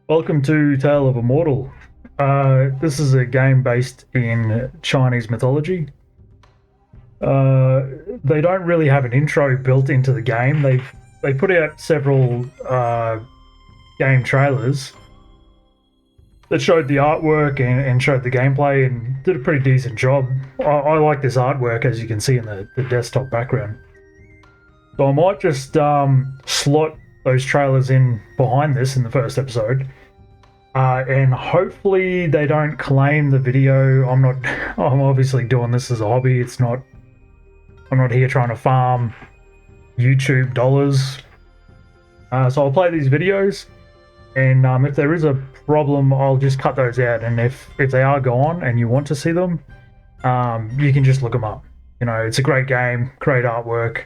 Welcome to Tale of Immortal. This is a game based in Chinese mythology. Uh, they don't really have an intro built into the game. They put out several game trailers that showed the artwork and showed the gameplay and did a pretty decent job. I like this artwork, as you can see in the desktop background. So I might just slot those trailers in behind this in the first episode. And hopefully they don't claim the video. I'm not. I'm obviously doing this as a hobby. It's not. I'm not here trying to farm YouTube dollars. So I'll play these videos, and if there is a problem, I'll just cut those out. And if they are gone and you want to see them, you can just look them up. You know, it's a great game, great artwork.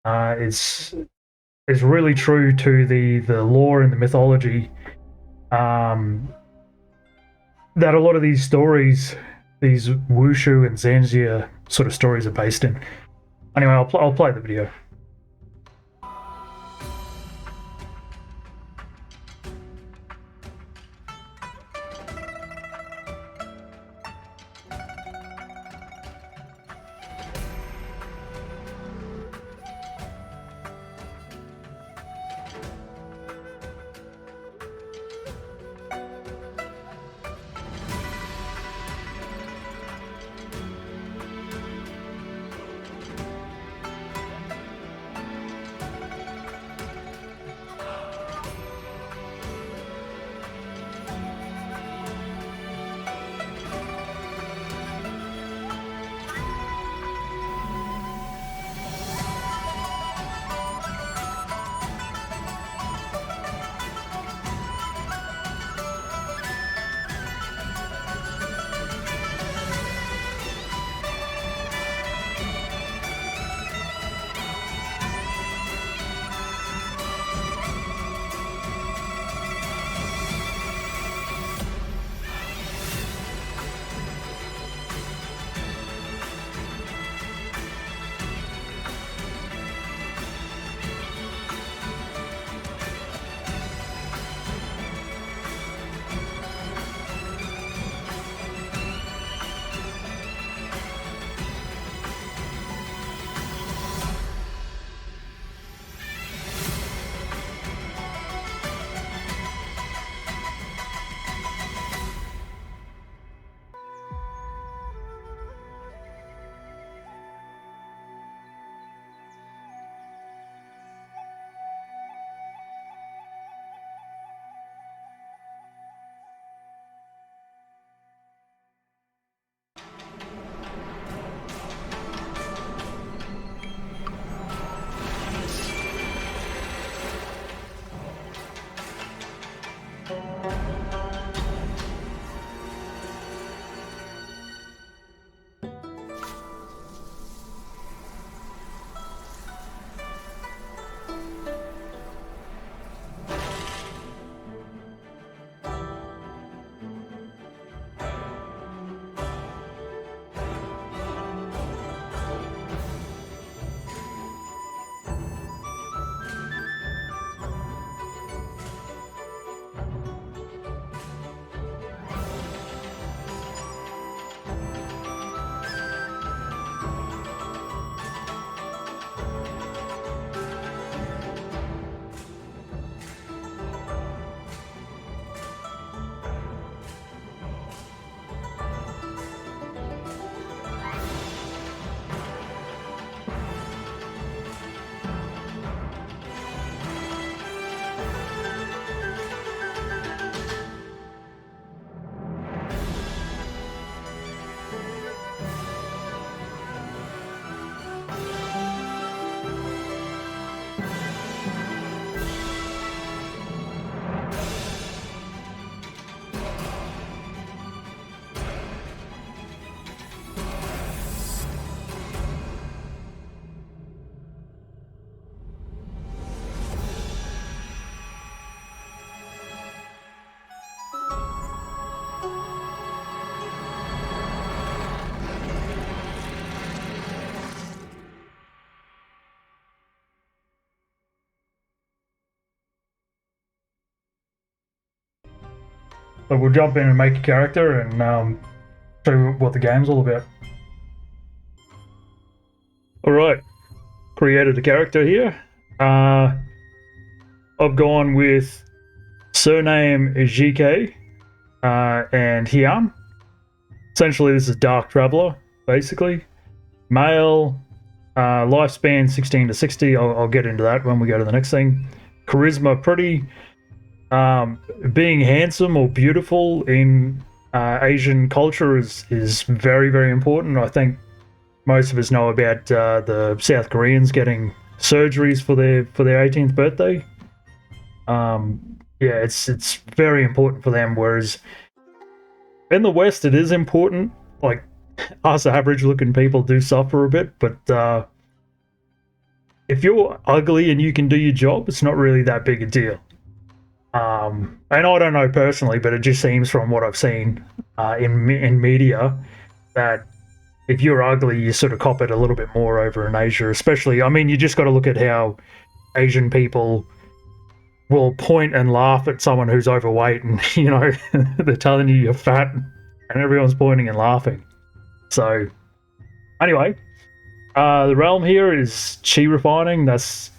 It's really true to the lore and the mythology. That a lot of these stories, these Wushu and Zanjia sort of stories are based in. Anyway, I'll play the video. But we'll jump in and make a character and show you what the game's all about. All right, created a character here. I've gone with surname GK and Hian. Essentially, this is Dark Traveler, basically. Male, lifespan 16 to 60. I'll get into that when we go to the next thing. Charisma, pretty. Being handsome or beautiful in Asian culture is very, very important. I think most of us know about the South Koreans getting surgeries for their 18th birthday. Yeah, it's very important for them. Whereas in the West, it is important. Like us average-looking people do suffer a bit, but if you're ugly and you can do your job, it's not really that big a deal. And I don't know personally, but it just seems from what I've seen in media that if you're ugly, you sort of cop it a little bit more over in Asia, especially. I mean, you just got to look at how Asian people will point and laugh at someone who's overweight, and they're telling you you're fat, and everyone's pointing and laughing. So, anyway, the realm here is chi refining. That's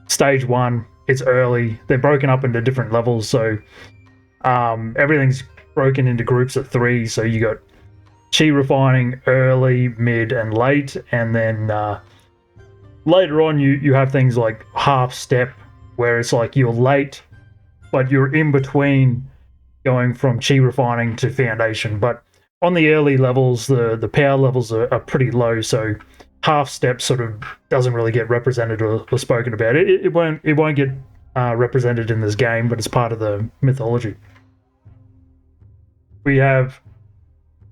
stage 1. It's early. They're broken up into different levels, so everything's broken into groups of 3. So you got chi refining early, mid, and late, and then later on you have things like half step, where it's like you're late, but you're in between going from chi refining to foundation. But on the early levels, the power levels are pretty low, so half step sort of doesn't really get represented or spoken about. It won't get represented in this game, but it's part of the mythology. We have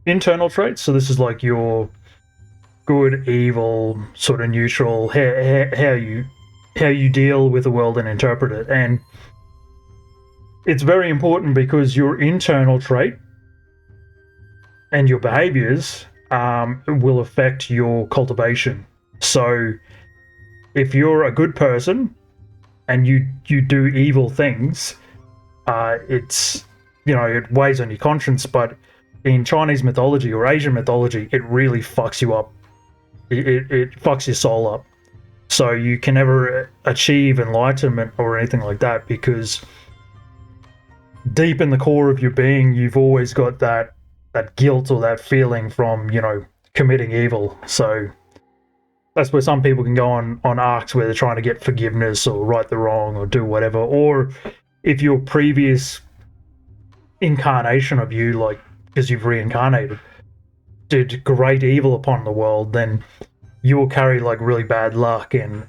internal traits, so this is like your good, evil, sort of neutral, how you deal with the world and interpret it. And it's very important because your internal trait and your behaviors will affect your cultivation. So if you're a good person and you do evil things, it's it weighs on your conscience. But in Chinese mythology or Asian mythology, it really fucks you up. It fucks your soul up. So you can never achieve enlightenment or anything like that, because deep in the core of your being, you've always got that guilt or that feeling from committing evil. So that's where some people can go on arcs where they're trying to get forgiveness or right the wrong or do whatever. Or if your previous incarnation of you, like because you've reincarnated, did great evil upon the world, then you will carry like really bad luck, and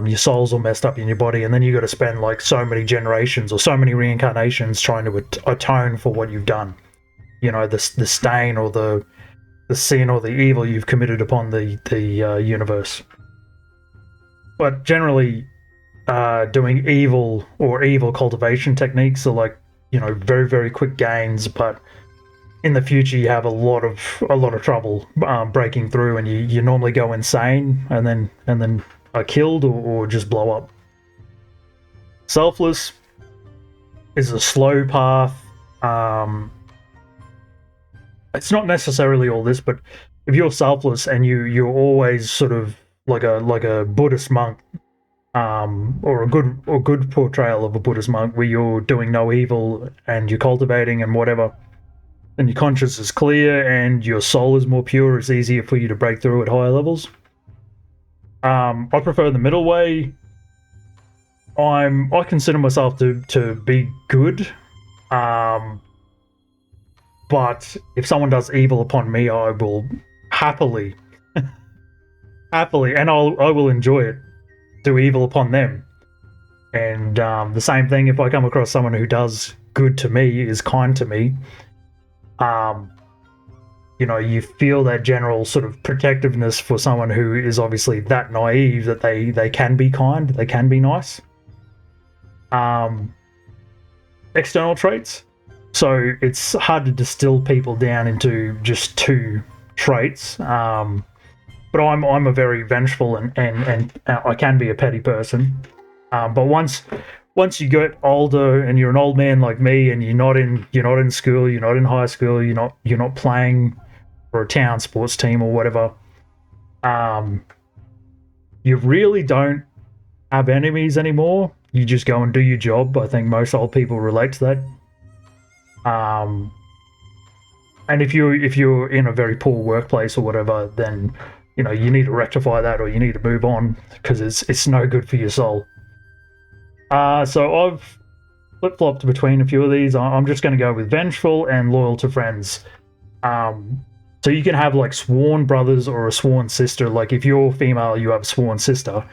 your soul's all messed up in your body, and then you got to spend like so many generations or so many reincarnations trying to atone for what you've done. The stain or the sin or the evil you've committed upon the universe. But generally, doing evil or evil cultivation techniques are like very, very quick gains, but in the future you have a lot of trouble breaking through, and you normally go insane and then are killed or just blow up. Selfless is a slow path. It's not necessarily all this, but if you're selfless and you're always sort of like a Buddhist monk, or a good portrayal of a Buddhist monk, where you're doing no evil and you're cultivating and whatever, and your conscience is clear and your soul is more pure, it's easier for you to break through at higher levels. I prefer the middle way. I consider myself to be good. But if someone does evil upon me, I will happily, and I will enjoy it, do evil upon them. And the same thing if I come across someone who does good to me, is kind to me. You feel that general sort of protectiveness for someone who is obviously that naive that they can be kind, they can be nice. External traits. So it's hard to distill people down into just 2 traits. But I'm a very vengeful and I can be a petty person. But once once you get older and you're an old man like me, and you're not in school, you're not in high school, you're not playing for a town sports team or whatever, um, you really don't have enemies anymore. You just go and do your job. I think most old people relate to that. And if you're in a very poor workplace or whatever, then you need to rectify that, or you need to move on, because it's no good for your soul. So I've flip flopped between a few of these. I'm just going to go with vengeful and loyal to friends. So you can have like sworn brothers or a sworn sister. Like if you're female, you have a sworn sister,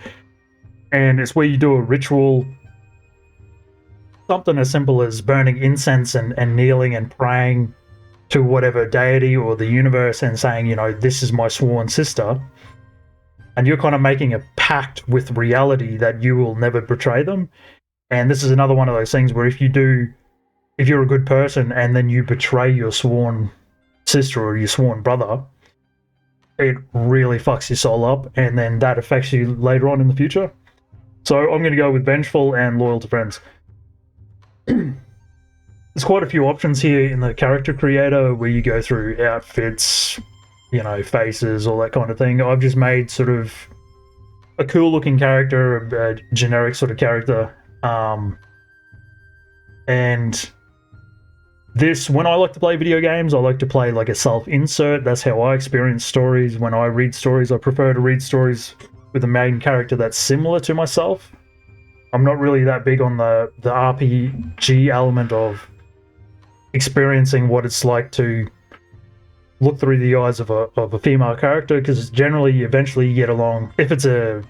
and it's where you do a ritual, something as simple as burning incense and kneeling and praying to whatever deity or the universe, and saying, this is my sworn sister. And you're kind of making a pact with reality that you will never betray them. And this is another one of those things where if you're a good person and then you betray your sworn sister or your sworn brother, it really fucks your soul up, and then that affects you later on in the future. So I'm going to go with vengeful and loyal to friends. There's quite a few options here in the character creator where you go through outfits, faces, all that kind of thing. I've just made sort of a cool looking character, a generic sort of character. And this, when I like to play video games, I like to play like a self-insert. That's how I experience stories. When I read stories, I prefer to read stories with a main character that's similar to myself. I'm not really that big on the RPG element of experiencing what it's like to look through the eyes of a female character, because generally, eventually, you get along. If it's a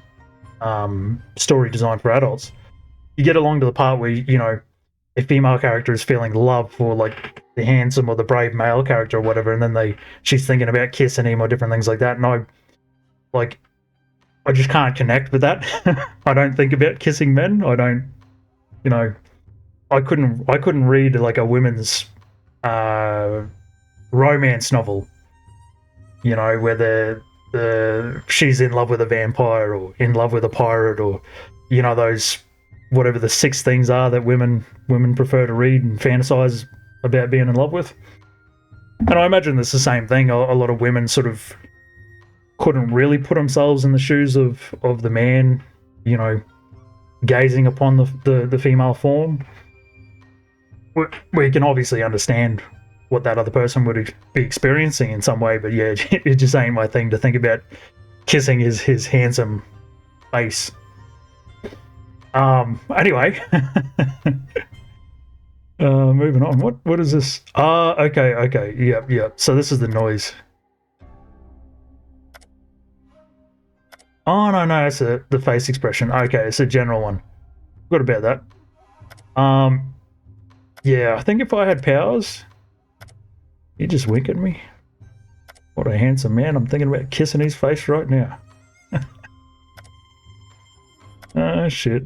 story designed for adults, you get along to the part where a female character is feeling love for like the handsome or the brave male character or whatever, and then she's thinking about kissing him or different things like that, and I just can't connect with that. I don't think about kissing men. I don't, I couldn't read like a women's romance novel, where she's in love with a vampire or in love with a pirate, or those whatever the 6 things are that women prefer to read and fantasize about being in love with. And I imagine it's the same thing. A lot of women sort of couldn't really put themselves in the shoes of the man, gazing upon the female form. We can obviously understand what that other person would be experiencing in some way, but yeah, it just ain't my thing to think about kissing his handsome face. Anyway, moving on. What is this? Okay. Yep. So this is the noise. Oh no, it's the face expression. Okay, it's a general one. Forgot about that. Yeah, I think if I had powers, you just wink at me. What a handsome man! I'm thinking about kissing his face right now. Shit.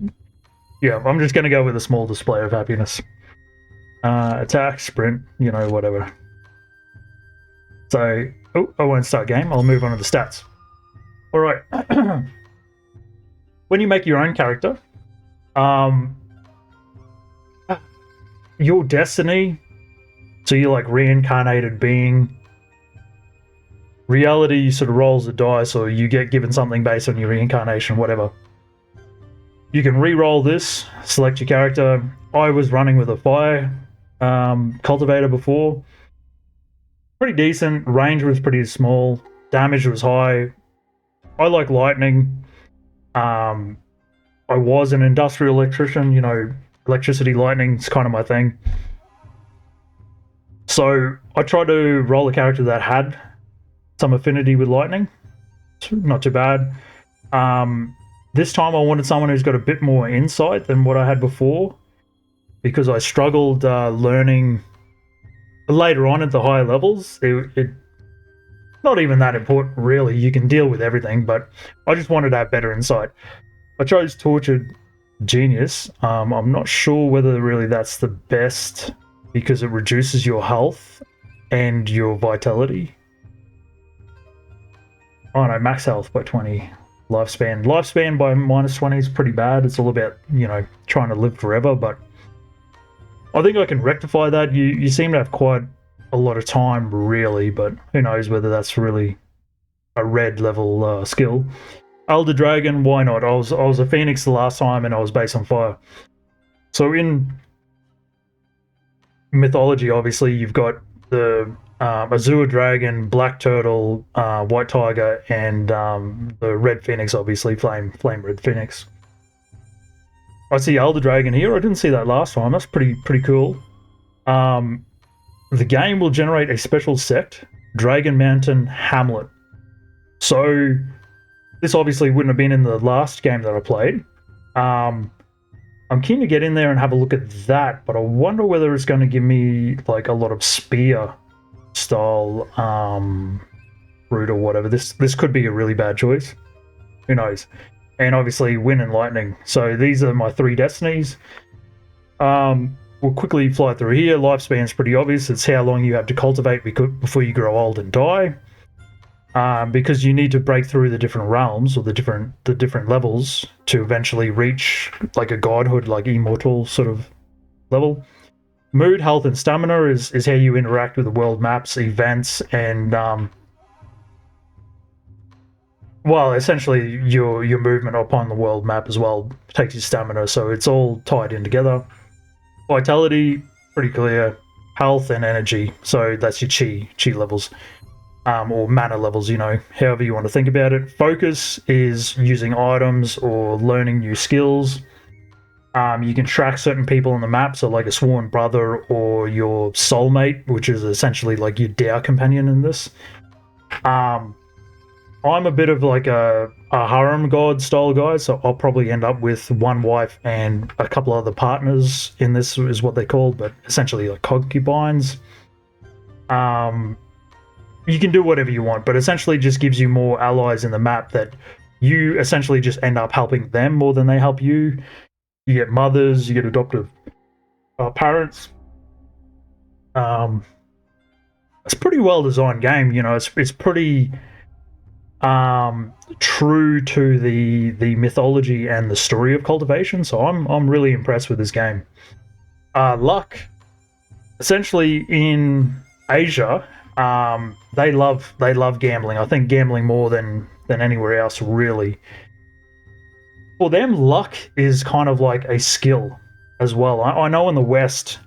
Yeah, I'm just gonna go with a small display of happiness. Attack, sprint, whatever. So, I won't start game. I'll move on to the stats. All right. When you make your own character, your destiny, so you're like reincarnated being. Reality sort of rolls the dice, or you get given something based on your reincarnation, whatever. You can re-roll this, select your character. I was running with a fire cultivator before. Pretty decent. Range was pretty small. Damage was high. I like lightning. I was an industrial electrician. Electricity, lightning is kind of my thing. So I tried to roll a character that had some affinity with lightning. Not too bad. This time I wanted someone who's got a bit more insight than what I had before, because I struggled learning later on at the higher levels. It not even that important, really. You can deal with everything, but I just wanted to have better insight. I chose Tortured Genius. I'm not sure whether really that's the best, because it reduces your health and your vitality. Oh no, max health by 20. Lifespan by -20 is pretty bad. It's all about, trying to live forever, but I think I can rectify that. You seem to have quite a lot of time, really, but who knows whether that's really a red level skill. Elder Dragon, why not? I was a Phoenix the last time, and I was based on fire. So in mythology, obviously, you've got the Azure Dragon, Black Turtle, White Tiger, and the Red Phoenix, obviously, Flame Red Phoenix. I see Elder Dragon here. I didn't see that last time. That's pretty cool. The game will generate a special sect, Dragon Mountain Hamlet. So this obviously wouldn't have been in the last game that I played. I'm keen to get in there and have a look at that, but I wonder whether it's going to give me like a lot of spear style route or whatever. This could be a really bad choice. Who knows? And obviously wind and lightning. So these are my 3 destinies. We'll quickly fly through here. Lifespan's pretty obvious. It's how long you have to cultivate before you grow old and die. Because you need to break through the different realms or the different levels to eventually reach like a godhood, like Immortal sort of level. Mood, health, and stamina is how you interact with the world maps, events, and essentially your movement upon the world map as well takes your stamina, so it's all tied in together. Vitality, pretty clear. Health and energy, so that's your chi levels. Or mana levels, however you want to think about it. Focus is using items or learning new skills. You can track certain people on the map, so like a sworn brother or your soulmate, which is essentially like your Dao companion in this. I'm a bit of like a harem god style guy, so I'll probably end up with one wife and a couple other partners in this, is what they're called, but essentially like concubines. You can do whatever you want, but essentially just gives you more allies in the map that you essentially just end up helping them more than they help you. You get mothers, you get adoptive parents. It's a pretty well designed game. It's pretty true to the mythology and the story of cultivation. So I'm really impressed with this game. Luck, essentially in Asia. They love gambling. I think gambling more than anywhere else, really. For them, luck is kind of like a skill as well. I know in the West,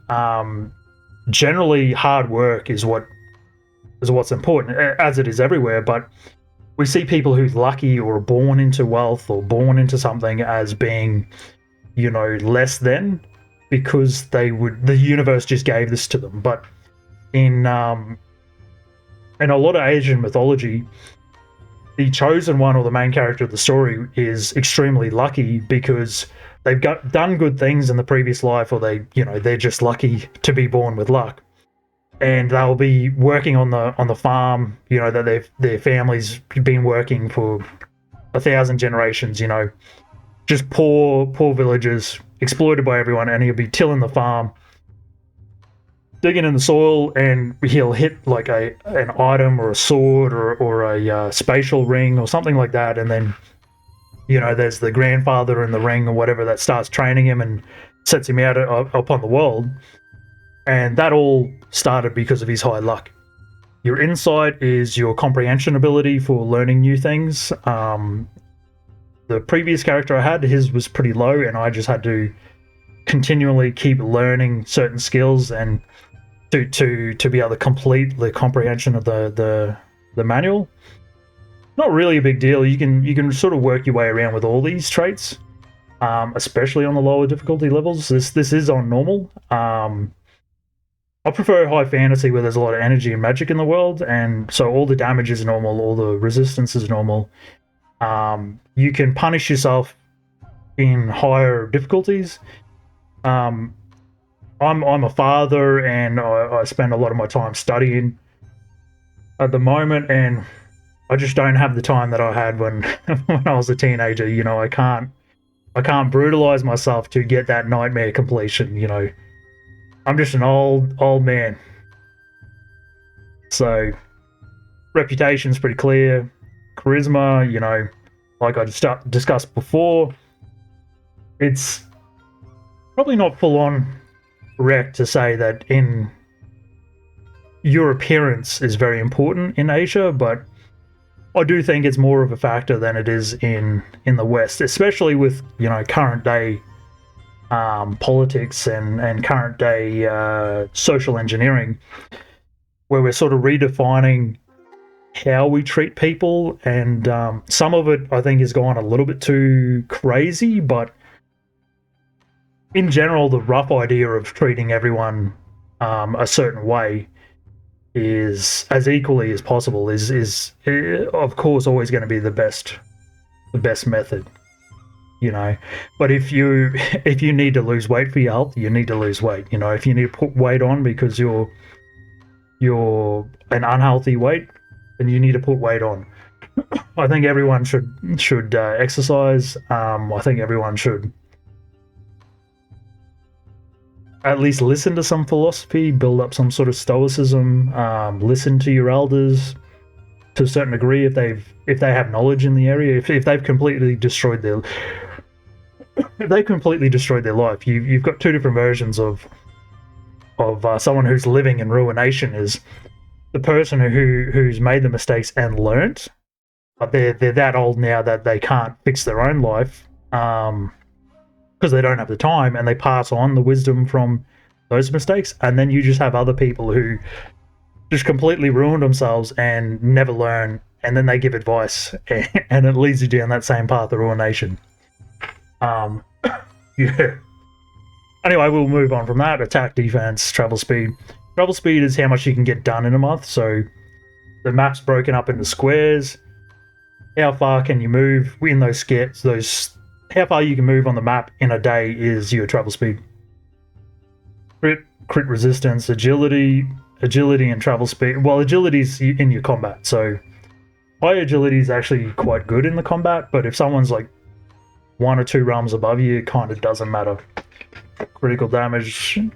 generally hard work is what's important, as it is everywhere. But we see people who's lucky or born into wealth or born into something as being, less than, because the universe just gave this to them. But in a lot of Asian mythology, the chosen one or the main character of the story is extremely lucky because they've done good things in the previous life, or they're just lucky to be born with luck, and they'll be working on the farm, that their family's been working for 1,000 generations. Just poor villagers exploited by everyone, and he'll be tilling the farm, digging in the soil, and he'll hit like an item or a sword or a spatial ring or something like that, and then there's the grandfather in the ring or whatever that starts training him and sets him out upon the world, and that all started because of his high luck. Your insight is your comprehension ability for learning new things. The previous character I had, his was pretty low, and I just had to continually keep learning certain skills and to be able to complete the comprehension of the manual. Not really a big deal. You can sort of work your way around with all these traits, especially on the lower difficulty levels. This is on normal. I prefer high fantasy where there's a lot of energy and magic in the world, and so all the damage is normal, all the resistance is normal. You can punish yourself in higher difficulties. I'm a father, and I spend a lot of my time studying at the moment, and I just don't have the time that I had when when I was a teenager. I can't brutalize myself to get that nightmare completion. I'm just an old man. So reputation's pretty clear. Charisma, like I discussed before, it's probably not full on correct to say that in your appearance is very important in Asia, but I do think it's more of a factor than it is in the West, especially with current day politics and current day social engineering, where we're sort of redefining how we treat people, and some of it I think has gone a little bit too crazy, but in general, the rough idea of treating everyone a certain way is as equally as possible is of course always going to be the best method, but if you need to lose weight for your health, you need to lose weight. If you need to put weight on because you're an unhealthy weight, then you need to put weight on. I think everyone should exercise. I think everyone should at least listen to some philosophy, build up some sort of stoicism, listen to your elders to a certain degree if they have knowledge in the area. If they've completely destroyed their life. You've got two different versions of someone who's living in ruination. Is the person who's made the mistakes and learnt, but they're that old now that they can't fix their own life because they don't have the time, and they pass on the wisdom from those mistakes. And then you just have other people who just completely ruin themselves and never learn, and then they give advice and it leads you down that same path of ruination. Yeah. Anyway, we'll move on from that. Attack, defense, travel speed. Travel speed is how much you can get done in a month. So the map's broken up into squares. How far can you move in those squares? How far you can move on the map in a day is your travel speed. Crit resistance, agility and travel speed. Well, agility's in your combat, so high agility is actually quite good in the combat, but if someone's like 1 or 2 realms above you, it kind of doesn't matter. Critical damage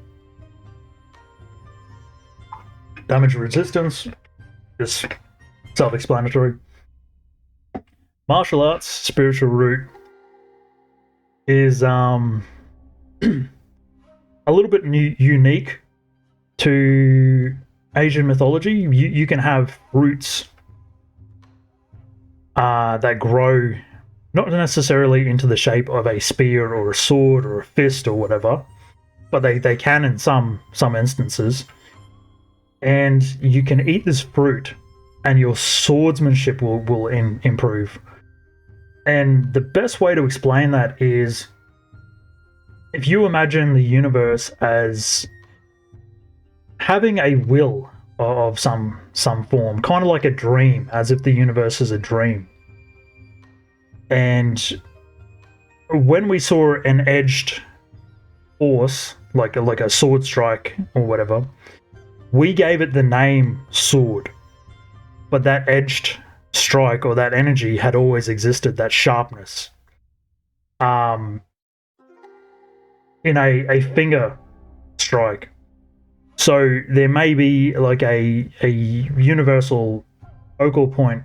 resistance, just self-explanatory. Martial arts, spiritual root is a little bit unique to Asian mythology. You can have roots that grow not necessarily into the shape of a spear or a sword or a fist or whatever, but they can in some instances. And you can eat this fruit and your swordsmanship will improve. And the best way to explain that is if you imagine the universe as having a will of some form, kind of like a dream, as if the universe is a dream. And when we saw an edged force, like a sword strike or whatever, we gave it the name sword. But that edged strike or that energy had always existed, that sharpness. In a finger strike. So there may be like a universal focal point.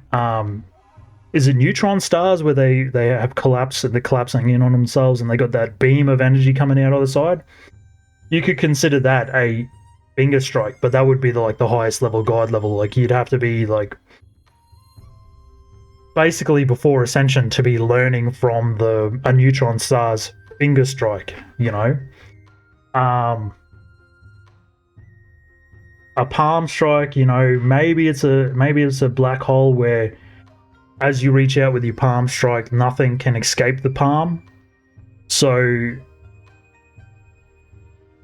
Is it neutron stars where they have collapsed and they're collapsing in on themselves and they got that beam of energy coming out of the side? You could consider that a finger strike, but that would be the highest level, god level. Like you'd have to be like basically before ascension to be learning from a neutron star's finger strike, a palm strike, maybe it's a black hole where as you reach out with your palm strike, nothing can escape the palm. So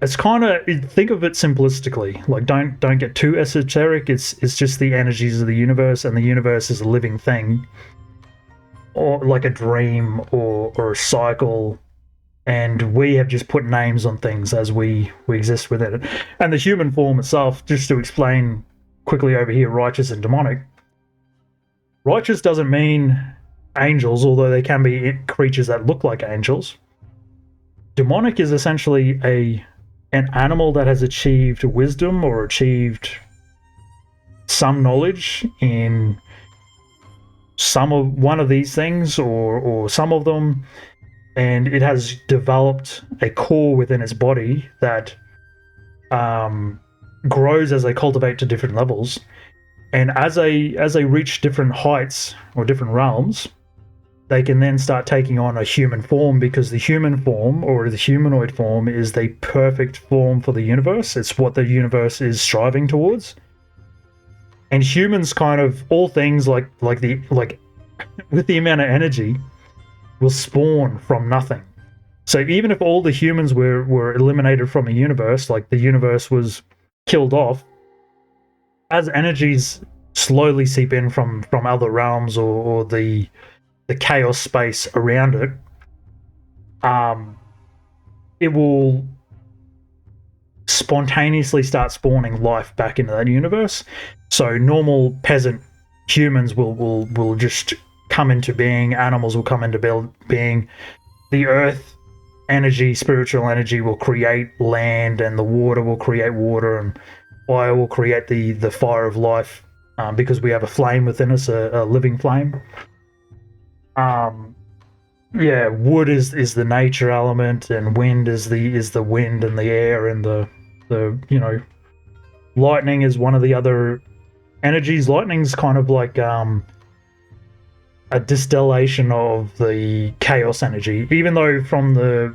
it's kind of, think of it simplistically. Like don't get too esoteric. It's just the energies of the universe, and the universe is a living thing, or like a dream or a cycle. And we have just put names on things as we exist within it. And the human form itself, just to explain quickly over here, righteous and demonic. Righteous doesn't mean angels, although they can be creatures that look like angels. Demonic is essentially an animal that has achieved wisdom or achieved some knowledge in one of these things or some of them, and it has developed a core within its body that grows as they cultivate to different levels. And as they reach different heights or different realms, they can then start taking on a human form, because the human form or the humanoid form is the perfect form for the universe. It's what the universe is striving towards. And humans, kind of all things like with the amount of energy, will spawn from nothing. So even if all the humans were eliminated from a universe, like the universe was killed off, as energies slowly seep in from other realms or the chaos space around it, it will spontaneously start spawning life back into that universe. So normal peasant humans will just come into being. Animals will come into being. The earth energy, spiritual energy, will create land, and the water will create water, and fire will create the fire of life, because we have a flame within us, a living flame. Yeah, wood is the nature element, and wind is the wind and the air, and the lightning is one of the other energies. Lightning's kind of like a distillation of the chaos energy, even though from the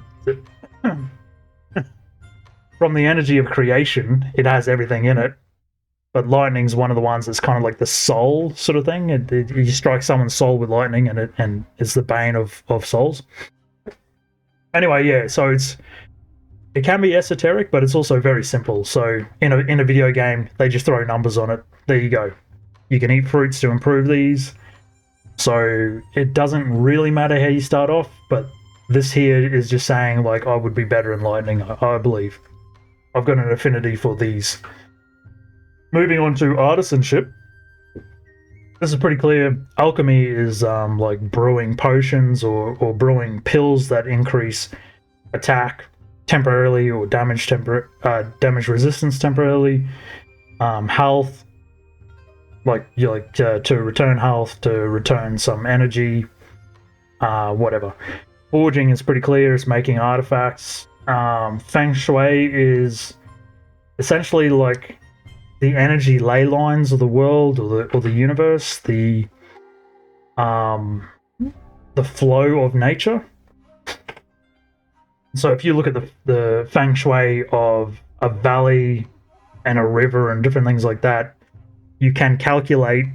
from the energy of creation, it has everything in it. But lightning's one of the ones that's kind of like the soul sort of thing. You strike someone's soul with lightning, and it's the bane of souls. Anyway, yeah. So it can be esoteric, but it's also very simple. So in a video game, they just throw numbers on it. There you go. You can eat fruits to improve these. So it doesn't really matter how you start off, but this here is just saying, like, I would be better in lightning, I believe. I've got an affinity for these. Moving on to artisanship. This is pretty clear. Alchemy is like brewing potions or brewing pills that increase attack temporarily or damage resistance temporarily. Health, to return health, to return some energy, whatever. Forging is pretty clear. It's making artifacts. Feng Shui is essentially like the energy ley lines of the world or the universe, the flow of nature. So if you look at the Feng Shui of a valley and a river and different things like that, you can calculate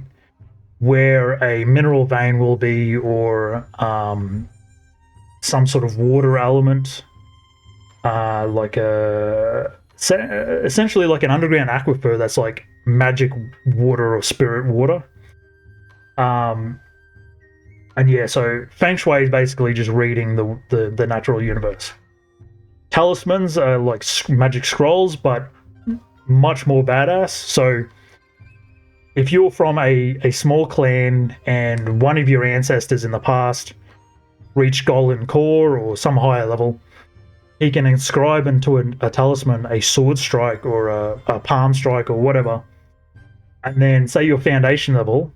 where a mineral vein will be, or some sort of water element, essentially like an underground aquifer that's like magic water or spirit water. And yeah, so Feng Shui is basically just reading the natural universe. Talismans are like magic scrolls, but much more badass. So if you're from a small clan and one of your ancestors in the past reached golden core or some higher level, he can inscribe into a talisman a sword strike or a palm strike or whatever. And then say your foundation level,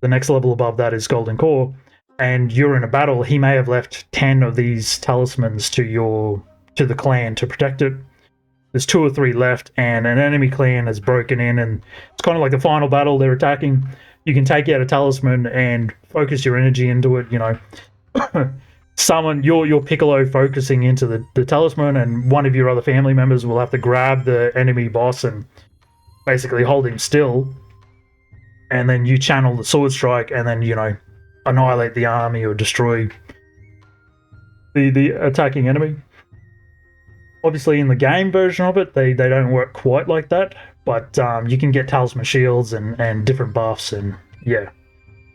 the next level above that is golden core, and you're in a battle, he may have left 10 of these talismans to the clan to protect it. There's 2 or 3 left, and an enemy clan has broken in, and it's kind of like the final battle. They're attacking. You can take out a talisman and focus your energy into it. Summon your Piccolo focusing into the talisman, and one of your other family members will have to grab the enemy boss and basically hold him still. And then you channel the sword strike, and then annihilate the army or destroy the attacking enemy. Obviously, in the game version of it, they don't work quite like that, but you can get talisman shields and different buffs, and yeah,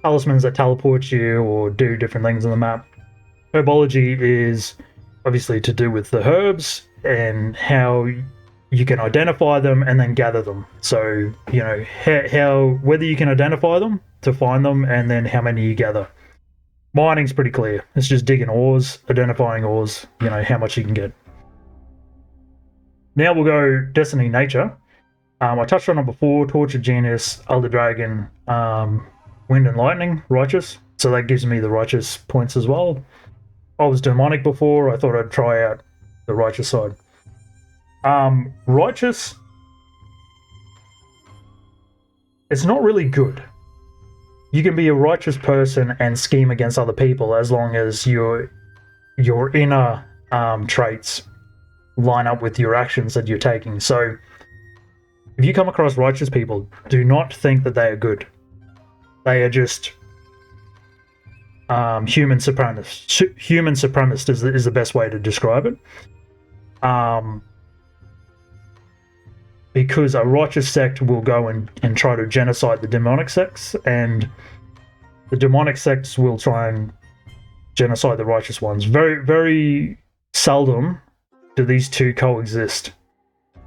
talismans that teleport you or do different things on the map. Herbology is obviously to do with the herbs and how you can identify them and then gather them. So how whether you can identify them to find them, and then how many you gather. Mining's pretty clear. It's just digging ores, identifying ores. How much you can get. Now we'll go Destiny Nature. I touched on it before. Tortured Genius, Elder Dragon, wind and lightning, righteous. So that gives me the righteous points as well. I was demonic before. I thought I'd try out the righteous side. Righteous. It's not really good. You can be a righteous person and scheme against other people as long as your inner traits line up with your actions that you're taking. So if you come across righteous people, do not think that they are good. They are just human supremacists. Human supremacist is the best way to describe it. Because a righteous sect will go and try to genocide the demonic sects, and the demonic sects will try and genocide the righteous ones. Very, very seldom do these two coexist.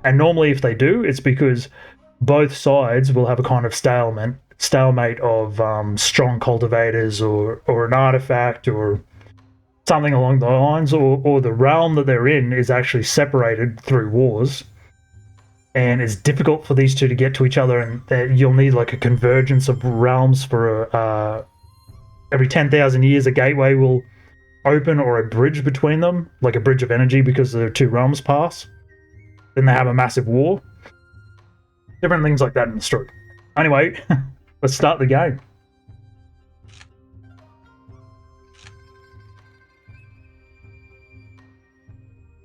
And normally if they do, it's because both sides will have a kind of stalemate of strong cultivators or an artifact or something along the lines, or the realm that they're in is actually separated through wars. And it's difficult for these two to get to each other, and you'll need like a convergence of realms for every 10,000 years a gateway will open, or a bridge between them, like a bridge of energy, because the two realms pass. Then they have a massive war. Different things like that in the story. Anyway, let's start the game.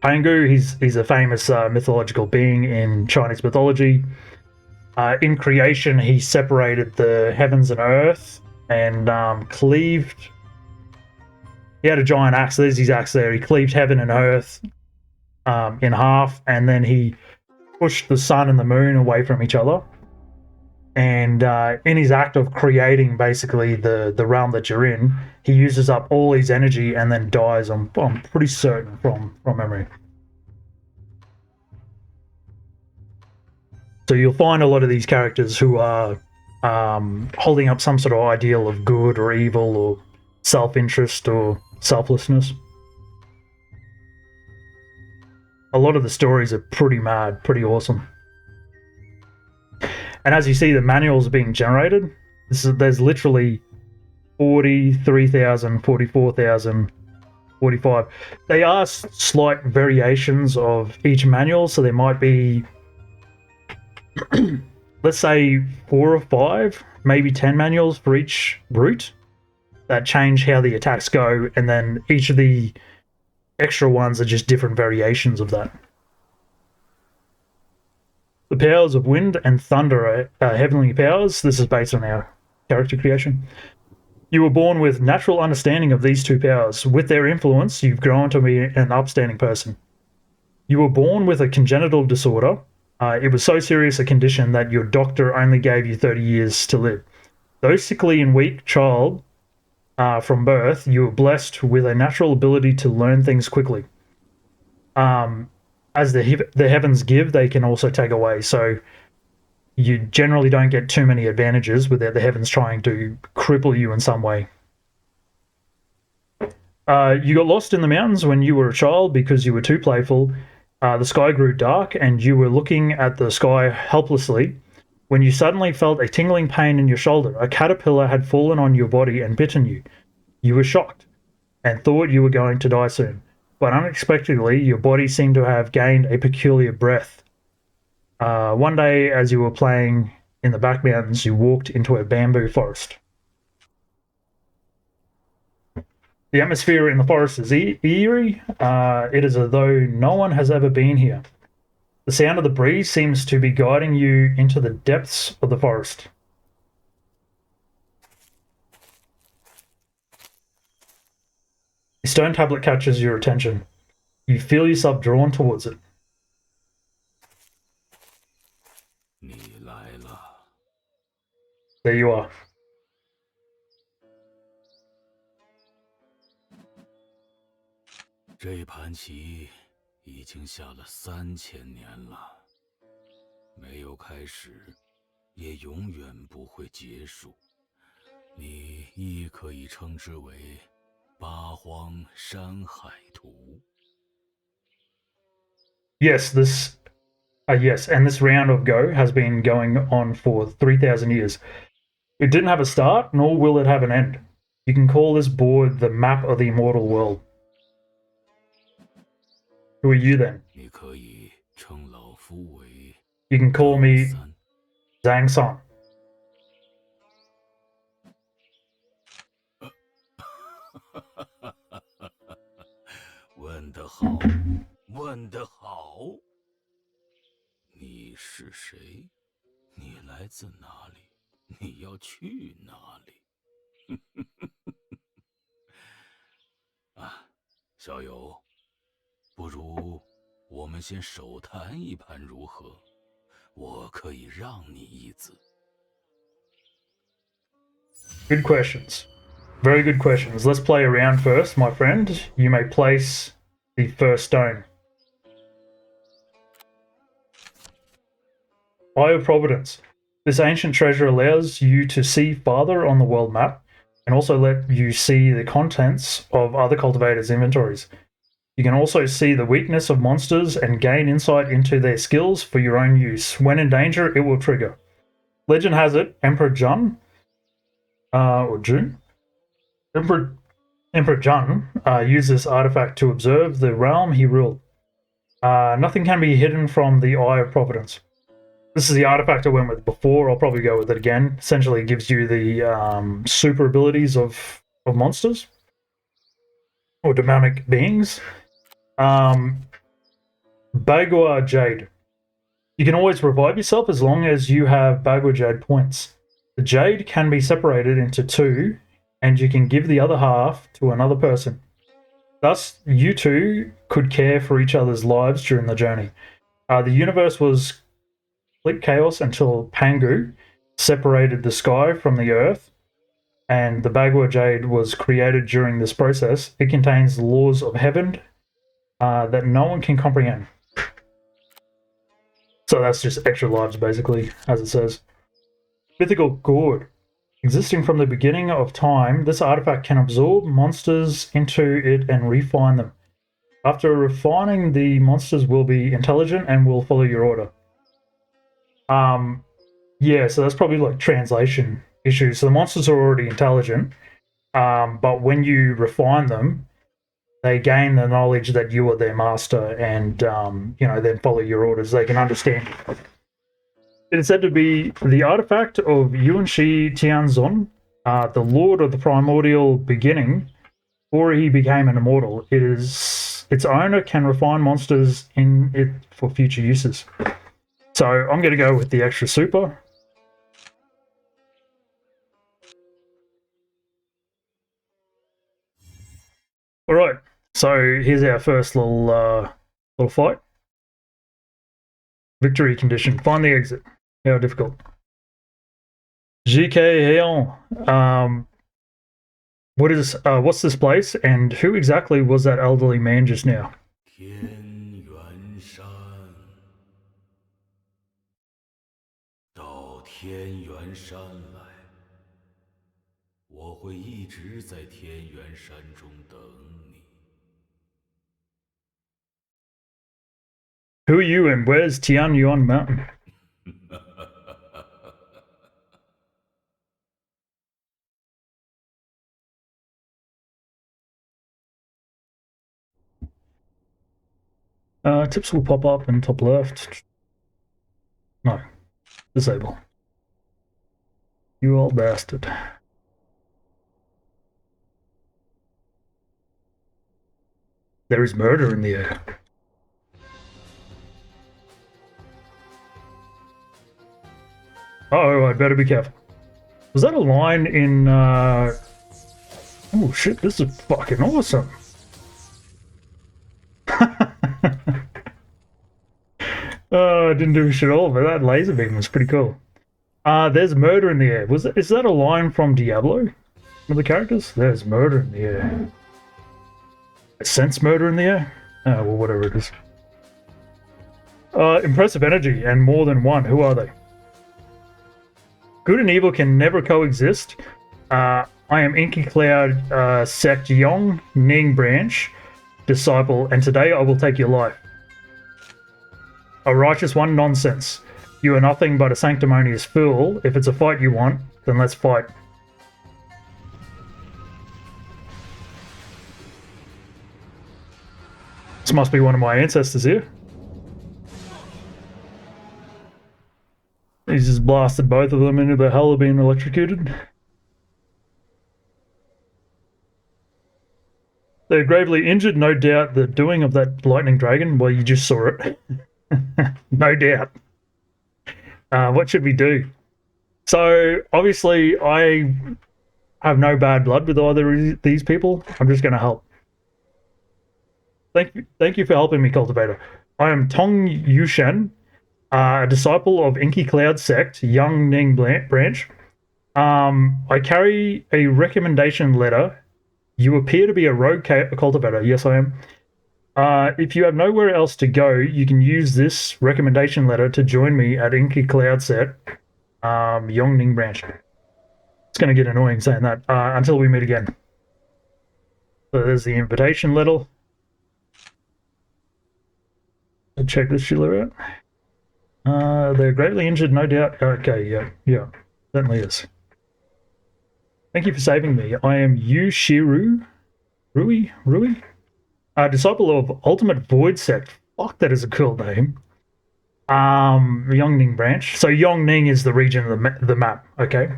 Pangu, he's a famous mythological being in Chinese mythology. In creation, he separated the heavens and earth and cleaved. He had a giant axe. There's his axe there. He cleaved heaven and earth in half, and then he pushed the sun and the moon away from each other. And in his act of creating basically the realm that you're in, he uses up all his energy and then dies. I'm pretty certain from memory. So you'll find a lot of these characters who are holding up some sort of ideal of good or evil or self-interest or selflessness. A lot of the stories are pretty mad, pretty awesome. And as you see, the manuals are being generated. There's literally 43,000, 44,000, 45. They are slight variations of each manual, so there might be, let's say, 4 or 5, maybe 10 manuals for each route that change how the attacks go, and then each of the extra ones are just different variations of that. The powers of wind and thunder are heavenly powers. This is based on our character creation. You were born with natural understanding of these two powers. With their influence, you've grown to be an upstanding person. You were born with a congenital disorder. It was so serious a condition that your doctor only gave you 30 years to live. Though sickly and weak child from birth, you were blessed with a natural ability to learn things quickly. As the heavens give, they can also take away. So you generally don't get too many advantages without the heavens trying to cripple you in some way. You got lost in the mountains when you were a child because you were too playful. The sky grew dark and you were looking at the sky helplessly when you suddenly felt a tingling pain in your shoulder. A caterpillar had fallen on your body and bitten you. You were shocked and thought you were going to die soon. But unexpectedly, your body seemed to have gained a peculiar breath. One day, as you were playing in the back mountains, you walked into a bamboo forest. The atmosphere in the forest is eerie. It is as though no one has ever been here. The sound of the breeze seems to be guiding you into the depths of the forest. A stone tablet catches your attention. You feel yourself drawn towards it. There you are. This盘棋已经下了3000年了，没有开始，也永远不会结束。你亦可以称之为八荒山海图。Yes, yes, and this round of Go has been going on for 3,000 years. It didn't have a start, nor will it have an end. You can call this board the map of the immortal world. Who are you then? 你可以称老夫为 You can call me 三。 Zhang Song. 问得好，问得好。你是谁？你来自哪里？你要去哪里？啊，小友，不如我们先手谈一盘如何？我可以让你一子。 Good questions. Very good questions. Let's play around first, my friend. You may place the first stone. Eye of Providence. This ancient treasure allows you to see farther on the world map and also let you see the contents of other cultivators' inventories. You can also see the weakness of monsters and gain insight into their skills for your own use. When in danger, it will trigger. Legend has it, Emperor Jun, or Jun, Emperor Jun used this artifact to observe the realm he ruled. Nothing can be hidden from the Eye of Providence. This is the artifact I went with before. I'll probably go with it again. Essentially, it gives you the super abilities of monsters or demonic beings. Bagua Jade. You can always revive yourself as long as you have Bagua Jade points. The Jade can be separated into two, and you can give the other half to another person. Thus, you two could care for each other's lives during the journey. The universe was complete chaos until Pangu separated the sky from the earth, and the Bagua Jade was created during this process. It contains the laws of heaven that no one can comprehend. So that's just extra lives, basically, as it says. Mythical Gourd. Existing from the beginning of time, this artifact can absorb monsters into it and refine them. After refining, the monsters will be intelligent and will follow your order. Yeah, so that's probably like translation issues. So the monsters are already intelligent, but when you refine them, they gain the knowledge that you are their master and, then follow your orders. They can understand you. It is said to be the artifact of Yuanshi Tianzun, the lord of the primordial beginning, before he became an immortal. Its owner can refine monsters in it for future uses. So I'm going to go with the extra super. All right, so here's our first little fight. Victory condition. Find the exit. How difficult. GK Heon. What's this place, and who exactly was that elderly man just now? 天元山，到天元山来，我会一直在天元山中等你。 Who are you, and where's Tianyuan Mountain? Tips will pop up in top left. No. Disable. You old bastard. There is murder in the air. Oh, I better be careful. Was that a line in, Oh shit, this is fucking awesome. I didn't do shit all, but that laser beam was pretty cool. There's murder in the air. Is that a line from Diablo? One of the characters? There's murder in the air. I sense murder in the air? Oh, well, whatever it is. Impressive energy, and more than one. Who are they? Good and evil can never coexist. I am Inky Cloud Sect Yong Ning Branch disciple, and today I will take your life. A righteous one, nonsense. You are nothing but a sanctimonious fool. If it's a fight you want, then let's fight. This must be one of my ancestors here. He's just blasted both of them into the hell of being electrocuted. They're gravely injured, no doubt. The doing of that lightning dragon, well, you just saw it. No doubt. What should we do? So, obviously, I have no bad blood with either of these people. I'm just going to help. Thank you for helping me, Cultivator. I am Tong Yushan, a disciple of Inky Cloud Sect, Young Ning Branch. I carry a recommendation letter. You appear to be a rogue cultivator. Yes, I am. If you have nowhere else to go, you can use this recommendation letter to join me at Inky Cloud Set, Yongning Branch. It's going to get annoying saying that until we meet again. So there's the invitation letter. I'll check this Sheila out. They're greatly injured, no doubt. Okay, yeah, certainly is. Thank you for saving me. I am Yushiru Rui, a disciple of Ultimate Void Sect. Fuck, that is a cool name. Yongning Branch. So Yongning is the region of the map. Okay.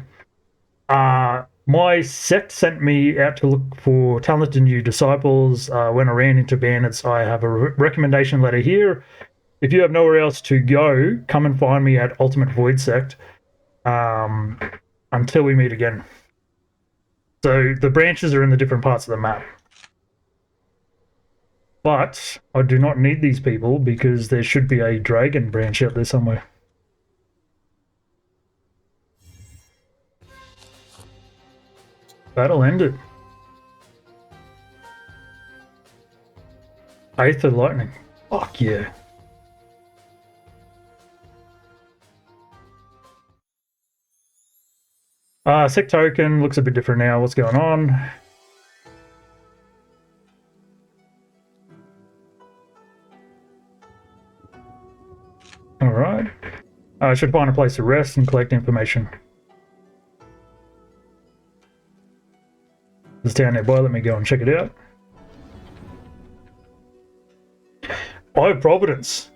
My sect sent me out to look for talented new disciples. When I ran into bandits, I have a recommendation letter here. If you have nowhere else to go, come and find me at Ultimate Void Sect. Until we meet again. So the branches are in the different parts of the map. But I do not need these people because there should be a dragon branch out there somewhere. Battle ended. Aether Lightning. Fuck yeah. Sect token looks a bit different now. What's going on? Alright. I should find a place to rest and collect information. It's down nearby, let me go and check it out. Oh, Providence.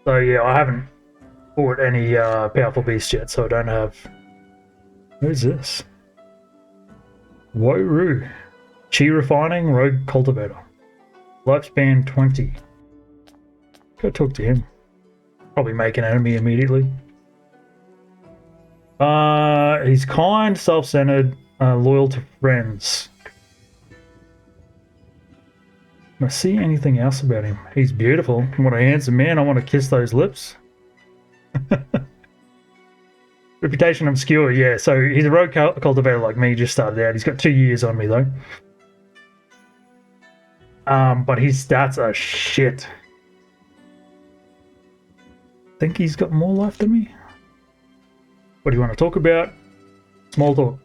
So yeah, I haven't fought any powerful beasts yet, so I don't have... Who's this? Woru. Chi Refining, Rogue Cultivator. Lifespan 20. Go talk to him. Probably make an enemy immediately. He's kind, self-centered, loyal to friends. Can I see anything else about him? He's beautiful. What a handsome man. I want to kiss those lips. Reputation obscure, yeah. So he's a rogue cultivator like me, just started out. He's got 2 years on me though. But his stats are shit. Think he's got more life than me? What do you want to talk about? Small talk.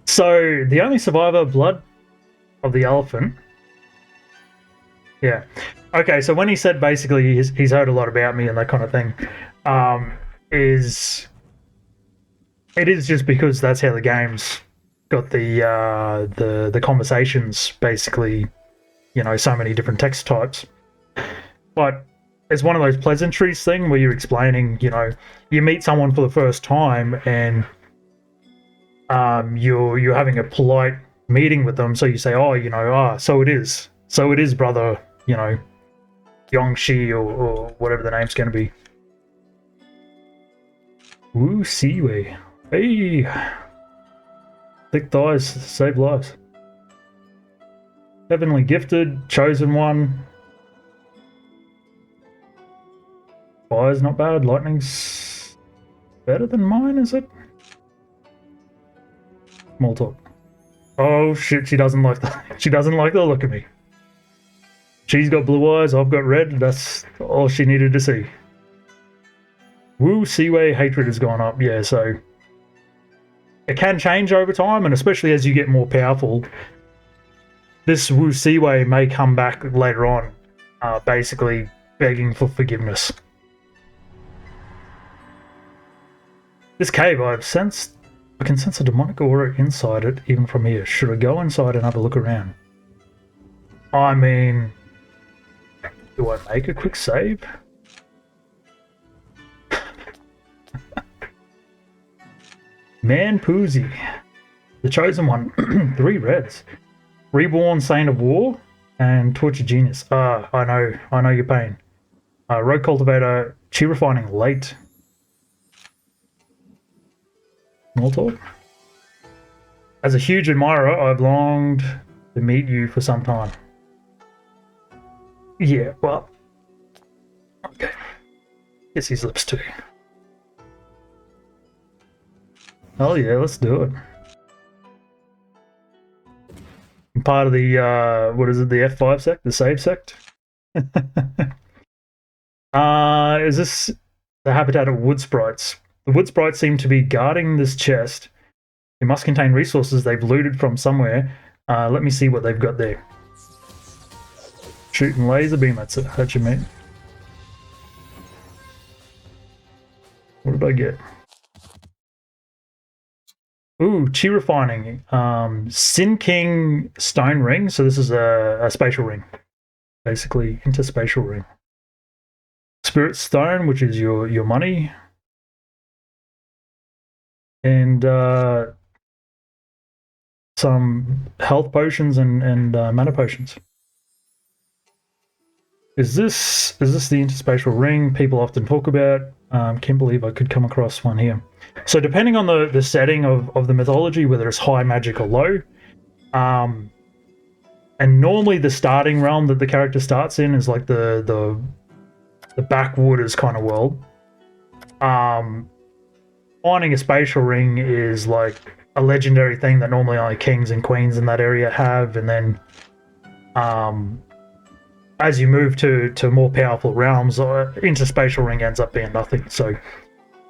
So the only survivor, Blood of the Elephant. Yeah. Okay, so when he said basically he's heard a lot about me and that kind of thing, it is just because that's how the game's got the conversations, basically, you know, so many different text types. But it's one of those pleasantries thing where you're explaining, you know, you meet someone for the first time and you're having a polite meeting with them, so you say, oh, you know, so it is, brother, you know, Yongshi or whatever the name's going to be. Wu Siwei. Hey! Thick thighs save lives. Heavenly gifted, chosen one. Fire's not bad, lightning's better than mine, is it? Small talk. Oh shit, she doesn't like the look of me. She's got blue eyes, I've got red, that's all she needed to see. Wu Siwei hatred has gone up, yeah, so it can change over time, and especially as you get more powerful, this Wu Siwei may come back later on, basically begging for forgiveness. This cave, I can sense a demonic aura inside it, even from here. Should I go inside and have a look around? I mean, do I make a quick save? Man Poozy, the chosen one, 3 reds. Reborn Saint of War and Torture Genius. I know your pain. Rogue Cultivator, Chi Refining late. Immortal. As a huge admirer, I've longed to meet you for some time. Yeah, well, okay. Kiss his lips too. Oh yeah, let's do it. I'm part of the what is it? The F5 sect, the save sect. Is this the habitat of wood sprites? The wood sprites seem to be guarding this chest. It must contain resources they've looted from somewhere. Let me see what they've got there. Shooting laser beam, that's it. How'd you mean? What did I get? Ooh, Chi Refining. Sin King Stone Ring. So this is a spatial ring. Basically, interspatial ring. Spirit Stone, which is your money. And some health potions and mana potions. Is this the interspatial ring people often talk about? Can't believe I could come across one here. So depending on the setting of the mythology, whether it's high magic or low, and normally the starting realm that the character starts in is like the backwaters kind of world. Finding a spatial ring is like a legendary thing that normally only kings and queens in that area have, and then as you move to more powerful realms, interspatial ring ends up being nothing. So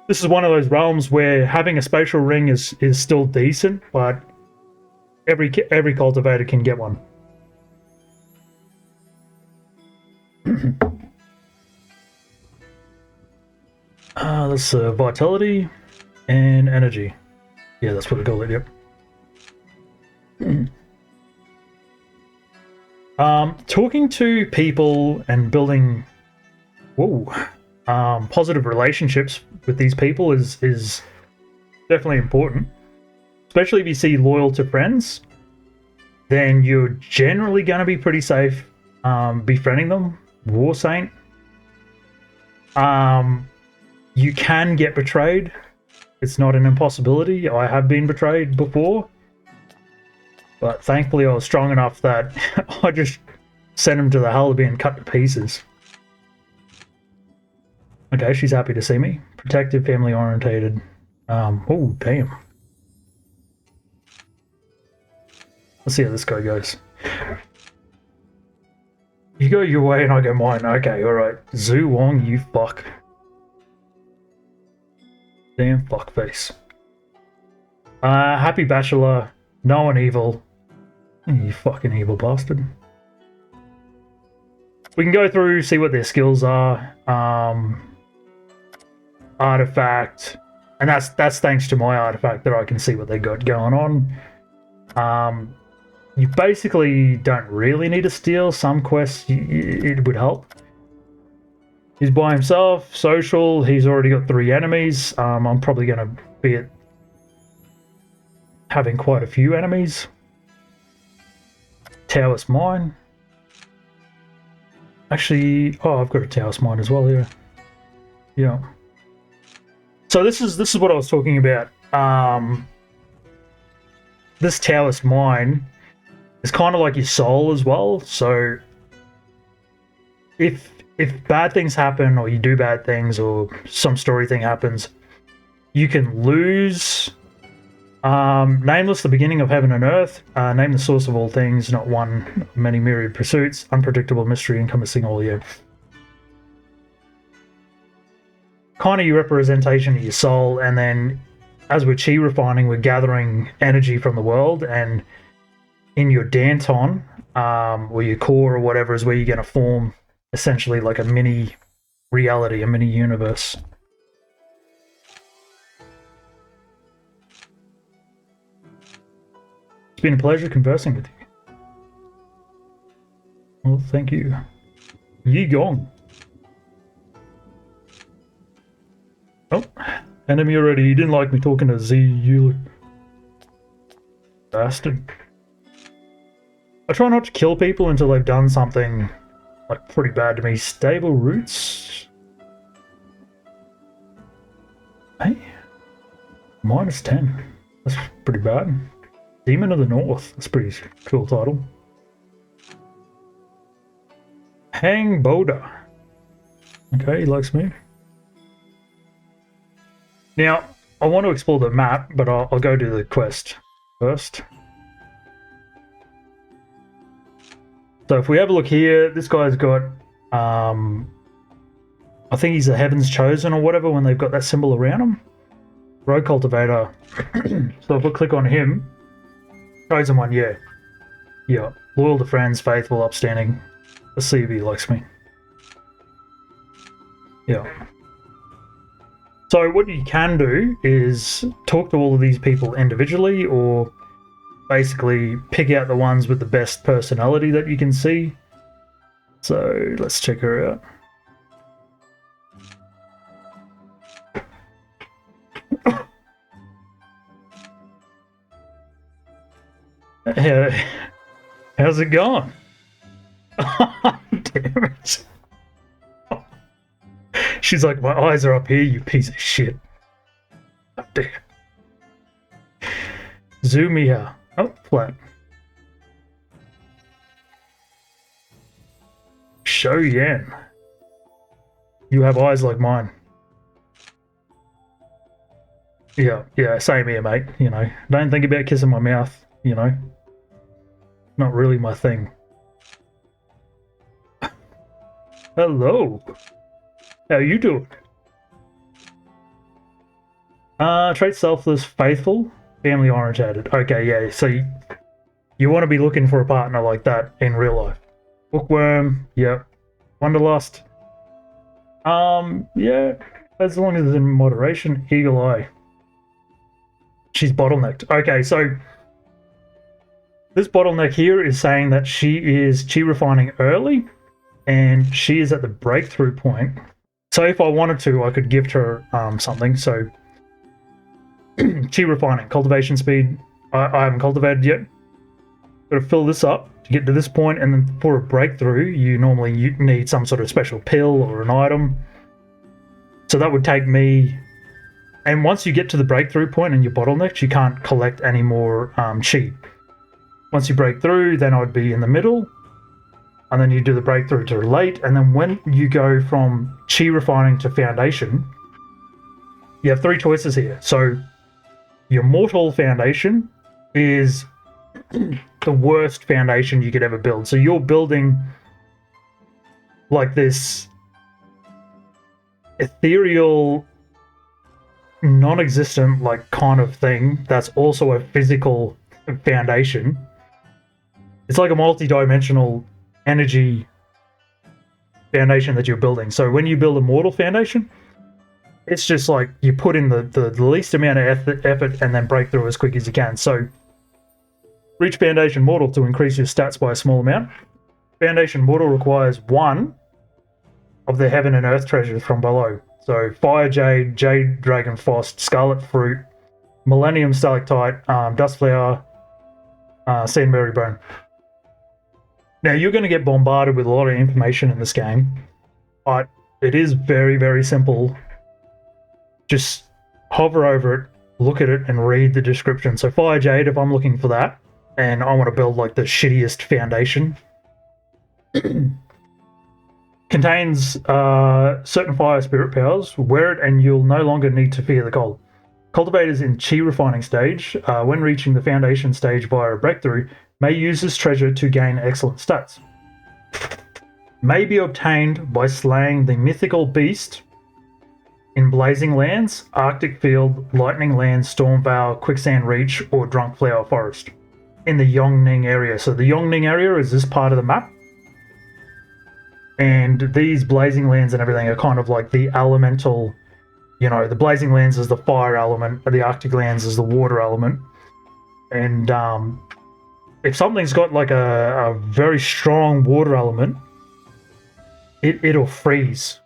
this is one of those realms where having a spatial ring is still decent, but every cultivator can get one. That's vitality and energy. Yeah, that's what I call it. Yep. Talking to people and building positive relationships with these people is definitely important. Especially if you see loyal to friends, then you're generally going to be pretty safe befriending them. War Saint. You can get betrayed. It's not an impossibility. I have been betrayed before. But thankfully I was strong enough that I just sent him to the hell of being cut to pieces. Okay, she's happy to see me. Protective, family orientated. Oh, damn. Let's see how this guy goes. You go your way and I go mine. Okay, alright. Zhu Wong, you fuck. Damn fuckface. Happy bachelor. No one evil. You fucking evil bastard. We can go through, see what their skills are. Artifact. And that's thanks to my artifact that I can see what they got going on. You basically don't really need to steal. Some quests, it would help. He's by himself, social. He's already got 3 enemies. I'm probably going to be having quite a few enemies. Taoist Mine. Actually, I've got a Taoist Mine as well here. Yeah. So this is what I was talking about. This Taoist Mine is kind of like your soul as well. So if bad things happen, or you do bad things, or some story thing happens, you can lose. Nameless, the beginning of heaven and earth. Name the source of all things, not one, many myriad pursuits. Unpredictable mystery encompassing all you. Kind of your representation of your soul, and then as we're chi refining, we're gathering energy from the world, and in your Danton, or your core or whatever is where you're going to form essentially like a mini reality, a mini universe. It's been a pleasure conversing with you. Well, thank you. Yi Gong. Oh, enemy already. You didn't like me talking to Z, you bastard. I try not to kill people until they've done something like pretty bad to me. Stable roots. Hey, -10. That's pretty bad. Demon of the North. That's a pretty cool title. Hang Boulder. Okay, he likes me. Now, I want to explore the map, but I'll go to the quest first. So if we have a look here, this guy's got, I think he's the Heaven's Chosen or whatever when they've got that symbol around him. Road Cultivator. So if we click on him, Chosen one, yeah. Yeah, loyal to friends, faithful, upstanding. Let's see if he likes me. Yeah. So what you can do is talk to all of these people individually, or basically pick out the ones with the best personality that you can see. So let's check her out. How's it going? Damn it. She's like, my eyes are up here, you piece of shit. Oh, damn. Zoom me out. Oh, flat. Shou Yan. You have eyes like mine. Yeah, same here, mate. You know, don't think about kissing my mouth, you know. Not really my thing. Hello. How you doing? Trait selfless, faithful, family orientated. Okay, yeah, so you want to be looking for a partner like that in real life. Bookworm, yep. Wanderlust. Yeah, as long as it's in moderation. Eagle Eye. She's bottlenecked. Okay, so this bottleneck here is saying that she is chi refining early, and she is at the breakthrough point. So if I wanted to, I could gift her something. So chi refining, cultivation speed. I haven't cultivated yet. Got to fill this up to get to this point, and then for a breakthrough, you normally need some sort of special pill or an item. So that would take me. And once you get to the breakthrough point and you're bottlenecked, you can't collect any more chi. Once you break through, then I'd be in the middle, and then you do the breakthrough to relate, and then when you go from chi refining to foundation, you have 3 choices here. So your mortal foundation is the worst foundation you could ever build. So you're building like this ethereal, non-existent like kind of thing that's also a physical foundation. It's like a multi-dimensional energy foundation that you're building. So when you build a mortal foundation, it's just like you put in the least amount of effort and then break through as quick as you can. So reach foundation mortal to increase your stats by a small amount. Foundation mortal requires 1 of the heaven and earth treasures from below. So fire jade, jade dragon frost, scarlet fruit, millennium stalactite, dust flower, sandberry bone. Now you're going to get bombarded with a lot of information in this game, but it is very, very simple. Just hover over it, look at it, and read the description. So fire jade, if I'm looking for that, and I want to build like the shittiest foundation, contains certain fire spirit powers. Wear it and you'll no longer need to fear the cold. Cultivators in chi refining stage, when reaching the foundation stage via a breakthrough, may use this treasure to gain excellent stats. May be obtained by slaying the mythical beast in Blazing Lands, Arctic Field, Lightning Lands, Stormvale, Quicksand Reach, or Drunk Flower Forest. in the Yongning area. So the Yongning area is this part of the map. And these blazing lands and everything are kind of like the elemental, you know, the blazing lands is the fire element, the Arctic lands is the water element. And if something's got like a very strong water element, it'll freeze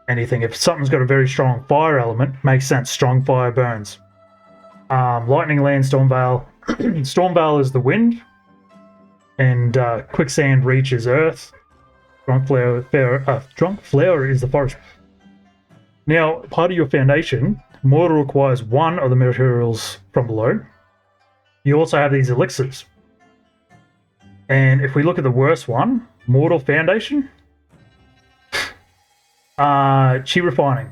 anything. If something's got a very strong fire element, makes sense, strong fire burns. Lightning land, Stormvale. Stormvale is the wind, and Quicksand Reach is earth. Drunk Flower is the forest. Now, part of your foundation, Mortal requires one of the materials from below. You also have these elixirs. And if we look at the worst one, Mortal Foundation, Chi Refining.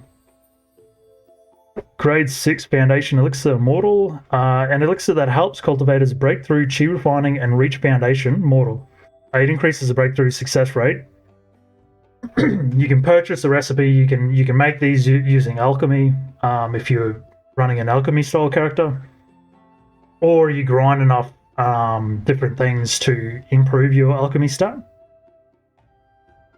Grade 6 Foundation Elixir Mortal. An elixir that helps cultivators break through Chi Refining and reach Foundation Mortal. It increases the breakthrough success rate. You can purchase a recipe. You can make these using alchemy if you're running an alchemy style character, or you grind enough different things to improve your alchemy stat.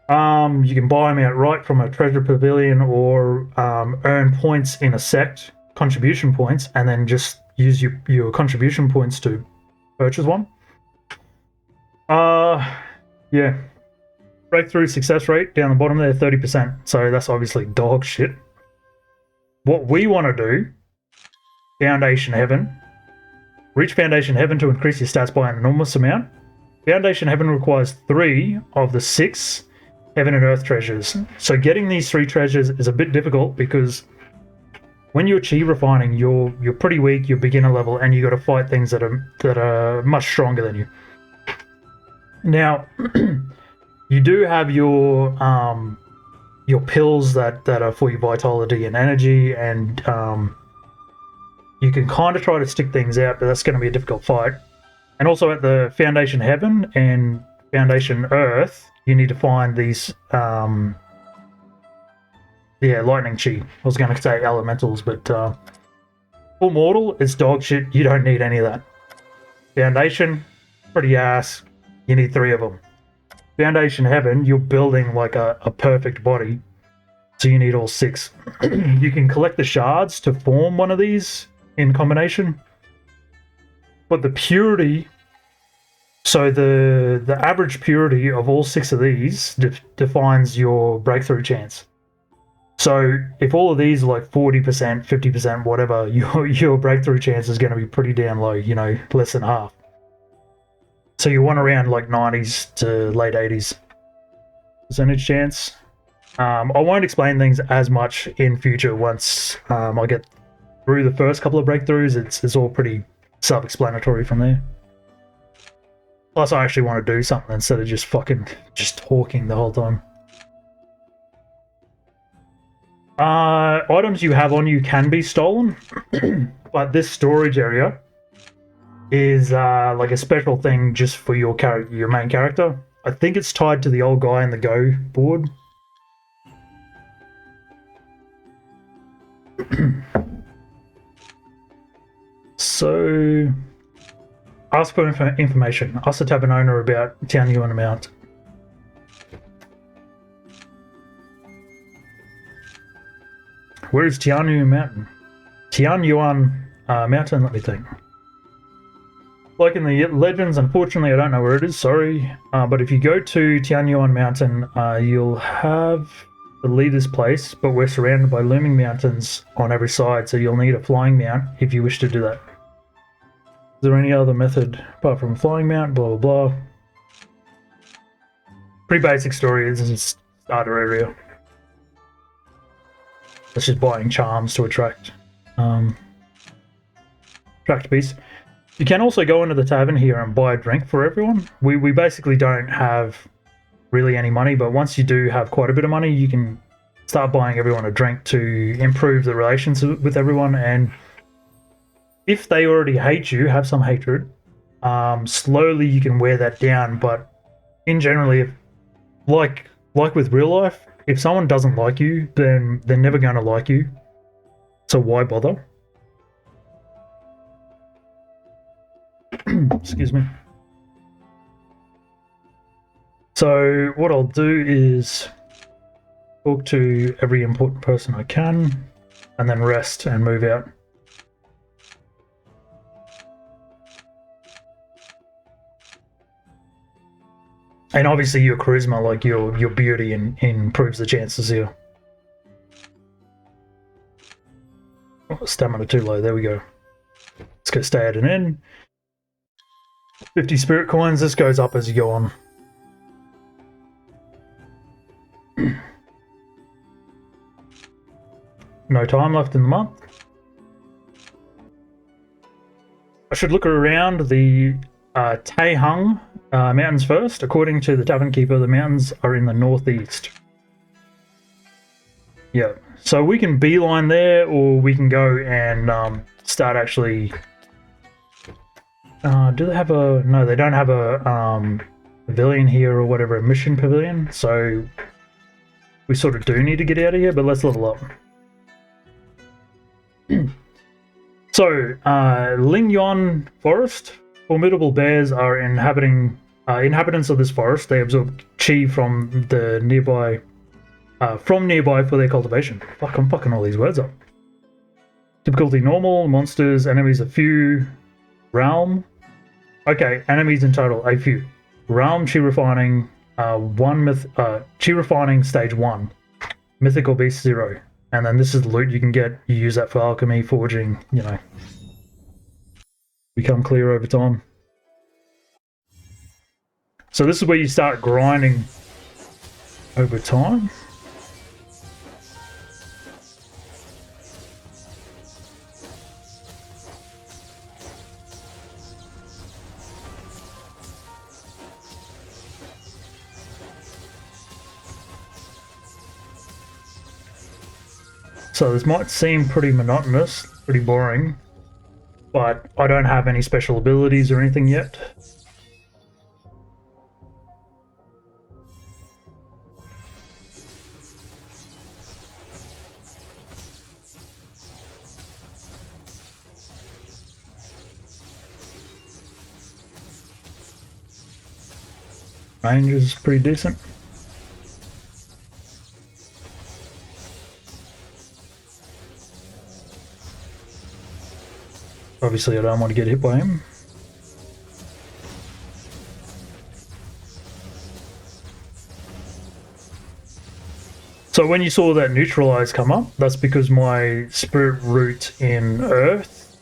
You can buy them outright from a treasure pavilion, or earn points in a sect, contribution points, and then just use your contribution points to purchase one. Yeah. Breakthrough success rate down the bottom there, 30%. So that's obviously dog shit. What we want to do, Foundation Heaven. Reach Foundation Heaven to increase your stats by an enormous amount. Foundation Heaven requires 3 of the 6 Heaven and Earth treasures. So getting these 3 treasures is a bit difficult because when you're Chi refining, you're pretty weak, you're beginner level, and you got to fight things that are much stronger than you. Now, you do have your pills that are for your vitality and energy, and you can kind of try to stick things out, but that's going to be a difficult fight. And also at the Foundation Heaven and Foundation Earth, you need to find these lightning chi. I was going to say elementals, but for Mortal, it's dog shit. You don't need any of that. Foundation, pretty ass. You need 3 of them. Foundation Heaven, you're building like a perfect body, so you need all 6. You can collect the shards to form one of these in combination, but the purity, so the average purity of all 6 of these defines your breakthrough chance. So if all of these are like 40%, 50%, whatever, your breakthrough chance is going to be pretty damn low, you know, less than half. So you want around like 90s to late 80s percentage chance. I won't explain things as much in future once I get through the first couple of breakthroughs. It's all pretty self-explanatory from there. Plus, I actually want to do something instead of just talking the whole time. Items you have on you can be stolen, but this storage area is like a special thing just for your main character. I think it's tied to the old guy in the Go board. So, ask for information. Ask the tavern owner about Tianyuan Mount. Where is Tianyuan Mountain? Tianyuan Mountain, let me think. Like in the legends, unfortunately, I don't know where it is, sorry. But if you go to Tianyuan Mountain, you'll have the leader's place, but we're surrounded by looming mountains on every side, so you'll need a flying mount if you wish to do that. Is there any other method apart from flying mount? Blah, blah, blah. Pretty basic story. This is starter area. That's just buying charms to attract beasts. You can also go into the tavern here and buy a drink for everyone. We basically don't have really any money, but once you do have quite a bit of money, you can start buying everyone a drink to improve the relations with everyone. And if they already hate you, have some hatred, slowly you can wear that down. But in generally, if, like with real life, if someone doesn't like you, then they're never going to like you. So why bother? Excuse me. So what I'll do is talk to every important person I can, and then rest and move out. And obviously your charisma, like your beauty, improves the chances here. Oh, stamina too low. There we go. Let's go stay at an inn. 50 spirit coins. This goes up as you go on. No time left in the month. I should look around the Taehung mountains first. According to the tavern keeper, the mountains are in the northeast. Yeah, so we can beeline there, or we can go and start actually. Do they have a? No, they don't have a pavilion here or whatever, a mission pavilion. So we sort of do need to get out of here, but let's level up. So, Lingyuan Forest. Formidable bears are inhabitants of this forest. They absorb chi from the nearby, for their cultivation. Fuck, I'm fucking all these words up. Difficulty normal. Monsters, enemies a few. Realm. Okay, enemies in total a few. Realm chi refining. Chi refining stage 1. Mythical beast 0. And then this is the loot you can get. You use that for alchemy, forging, you know. Become clear over time. So this is where you start grinding over time. So this might seem pretty monotonous, pretty boring, but I don't have any special abilities or anything yet. Range is pretty decent. Obviously I don't want to get hit by him. So when you saw that neutralize come up, that's because my spirit root in earth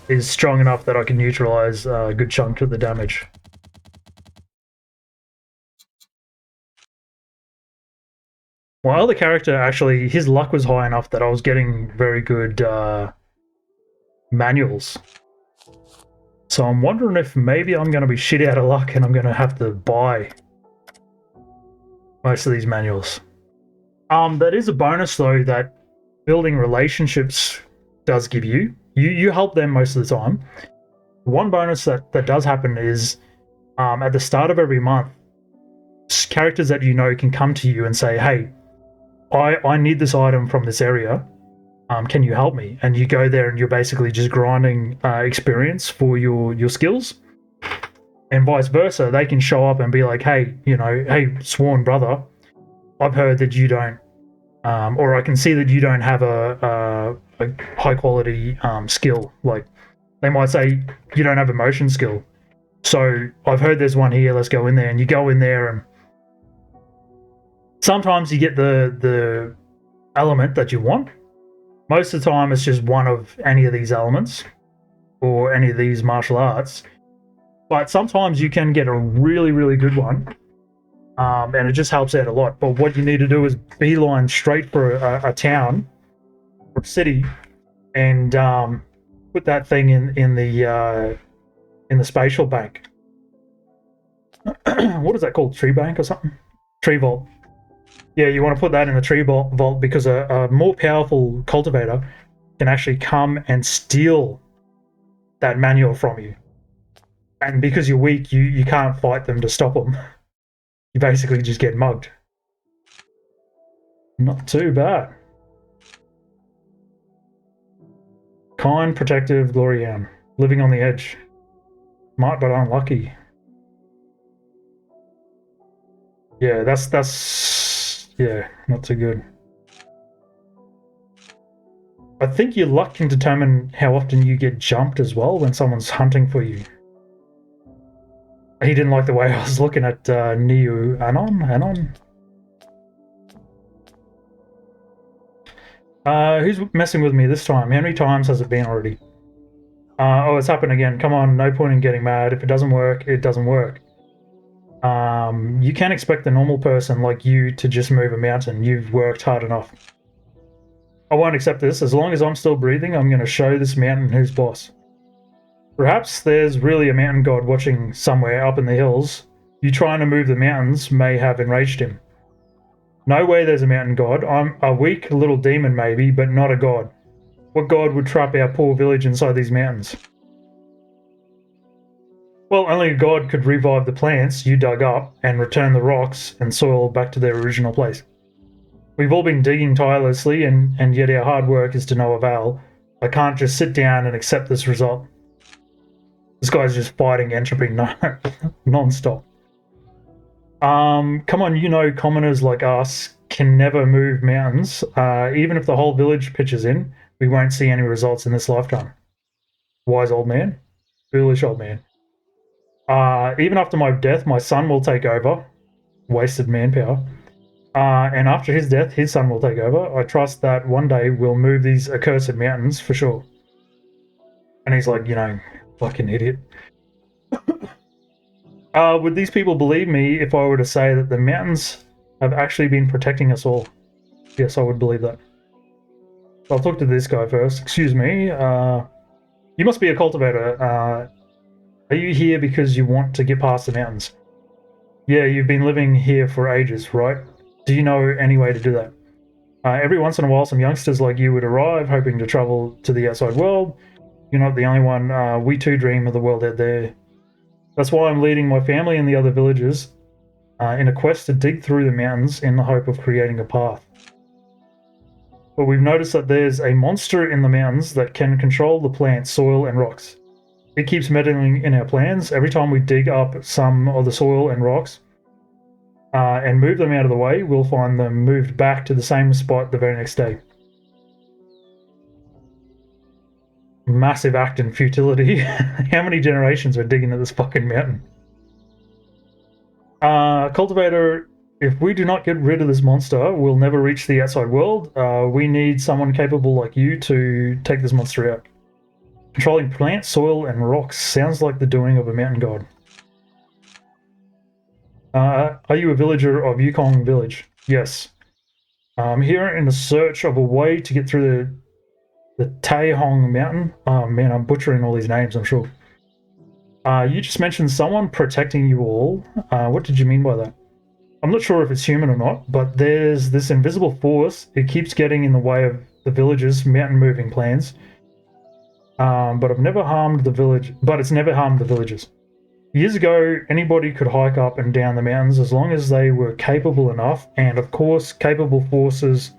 is strong enough that I can neutralize a good chunk of the damage. My other character, actually, his luck was high enough that I was getting very good manuals. So I'm wondering if maybe I'm going to be shit out of luck and I'm going to have to buy most of these manuals. That is a bonus though that building relationships does give you. You help them most of the time. One bonus that does happen is at the start of every month, characters that you know can come to you and say, hey, I need this item from this area. Can you help me? And you go there and you're basically just grinding experience for your skills. And vice versa, they can show up and be like, hey, hey, sworn brother, I've heard that you don't, or I can see that you don't have a high quality skill. Like they might say you don't have a motion skill. So I've heard there's one here, let's go in there. And you go in there and sometimes you get the element that you want. Most of the time it's just one of any of these elements or any of these martial arts. But sometimes you can get a really, really good one. And it just helps out a lot. But what you need to do is beeline straight for a town or a city and put that thing in the spatial bank. What is that called? Tree bank or something? Tree vault. Yeah, you want to put that in the tree vault because a more powerful cultivator can actually come and steal that manual from you. And because you're weak, you can't fight them to stop them. You basically just get mugged. Not too bad. Kind, protective, Gloriam. Living on the edge. Smart but unlucky. Yeah, that's yeah, not too good. I think your luck can determine how often you get jumped as well when someone's hunting for you. He didn't like the way I was looking at Neo Anon. Who's messing with me this time? How many times has it been already? Oh, it's happened again. Come on, no point in getting mad. If it doesn't work, it doesn't work. You can't expect a normal person like you to just move a mountain. You've worked hard enough. I won't accept this. As long as I'm still breathing, I'm going to show this mountain who's boss. Perhaps there's really a mountain god watching somewhere up in the hills. You trying to move the mountains may have enraged him. No way there's a mountain god. I'm a weak little demon maybe, but not a god. What god would trap our poor village inside these mountains? Well, only a god could revive the plants you dug up and return the rocks and soil back to their original place. We've all been digging tirelessly, and yet our hard work is to no avail. I can't just sit down and accept this result. This guy's just fighting entropy non-stop. Come on, you know commoners like us can never move mountains. Even if the whole village pitches in, we won't see any results in this lifetime. Wise old man. Foolish old man. Even after my death, my son will take over. Wasted manpower. And after his death, his son will take over. I trust that one day we'll move these accursed mountains for sure. And he's like, you know, fucking idiot. Would these people believe me if I were to say that the mountains have actually been protecting us all? Yes, I would believe that. I'll talk to this guy first. Excuse me. You must be a cultivator. Are you here because you want to get past the mountains? Yeah, you've been living here for ages, right? Do you know any way to do that? Every once in a while, some youngsters like you would arrive, hoping to travel to the outside world. You're not the only one. We too dream of the world out there. That's why I'm leading my family and the other villagers in a quest to dig through the mountains in the hope of creating a path. But we've noticed that there's a monster in the mountains that can control the plants, soil, and rocks. It keeps meddling in our plans. Every time we dig up some of the soil and rocks and move them out of the way, we'll find them moved back to the same spot the very next day. Massive act in futility. How many generations are digging at this fucking mountain? Cultivator, if we do not get rid of this monster, we'll never reach the outside world. We need someone capable like you to take this monster out. Controlling plants, soil, and rocks sounds like the doing of a mountain god. Are you a villager of Yukong Village? Yes. I'm here in the search of a way to get through the Taihong Mountain. Oh man, I'm butchering all these names, I'm sure. You just mentioned someone protecting you all. What did you mean by that? I'm not sure if it's human or not, but there's this invisible force. It keeps getting in the way of the villagers' mountain-moving plans. But I've never harmed the village. But it's never harmed the villagers. Years ago, anybody could hike up and down the mountains as long as they were capable enough, and of course, capable forces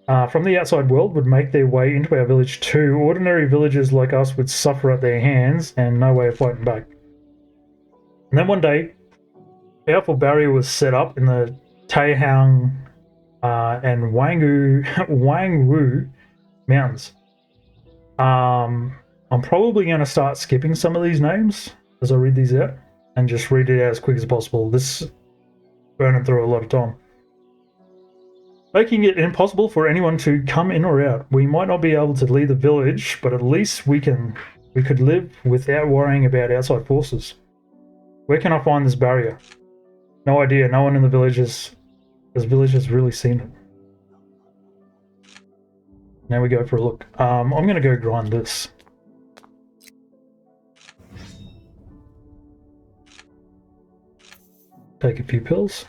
from the outside world would make their way into our village too. Ordinary villagers like us would suffer at their hands, and no way of fighting back. And then one day, a powerful barrier was set up in the Taihang and Wangwu mountains. I'm probably going to start skipping some of these names as I read these out and just read it out as quick as possible. This is burning through a lot of time. Making it impossible for anyone to come in or out. We might not be able to leave the village, but at least we could live without worrying about outside forces. Where can I find this barrier? No idea. No one in the village has really seen it. Now we go for a look. I'm going to go grind this. Take a few pills.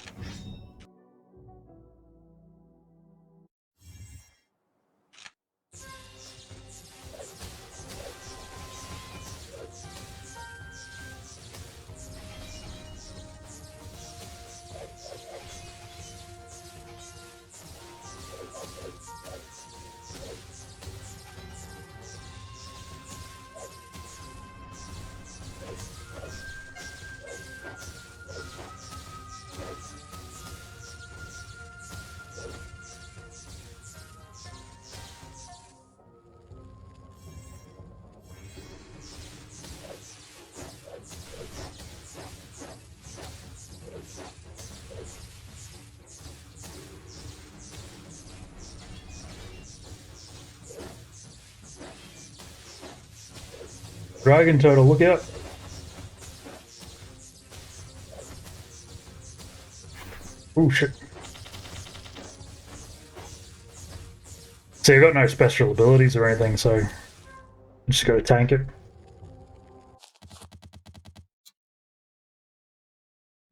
Dragon turtle, look out. Oh shit. See, I got no special abilities or anything, so I just gotta tank it.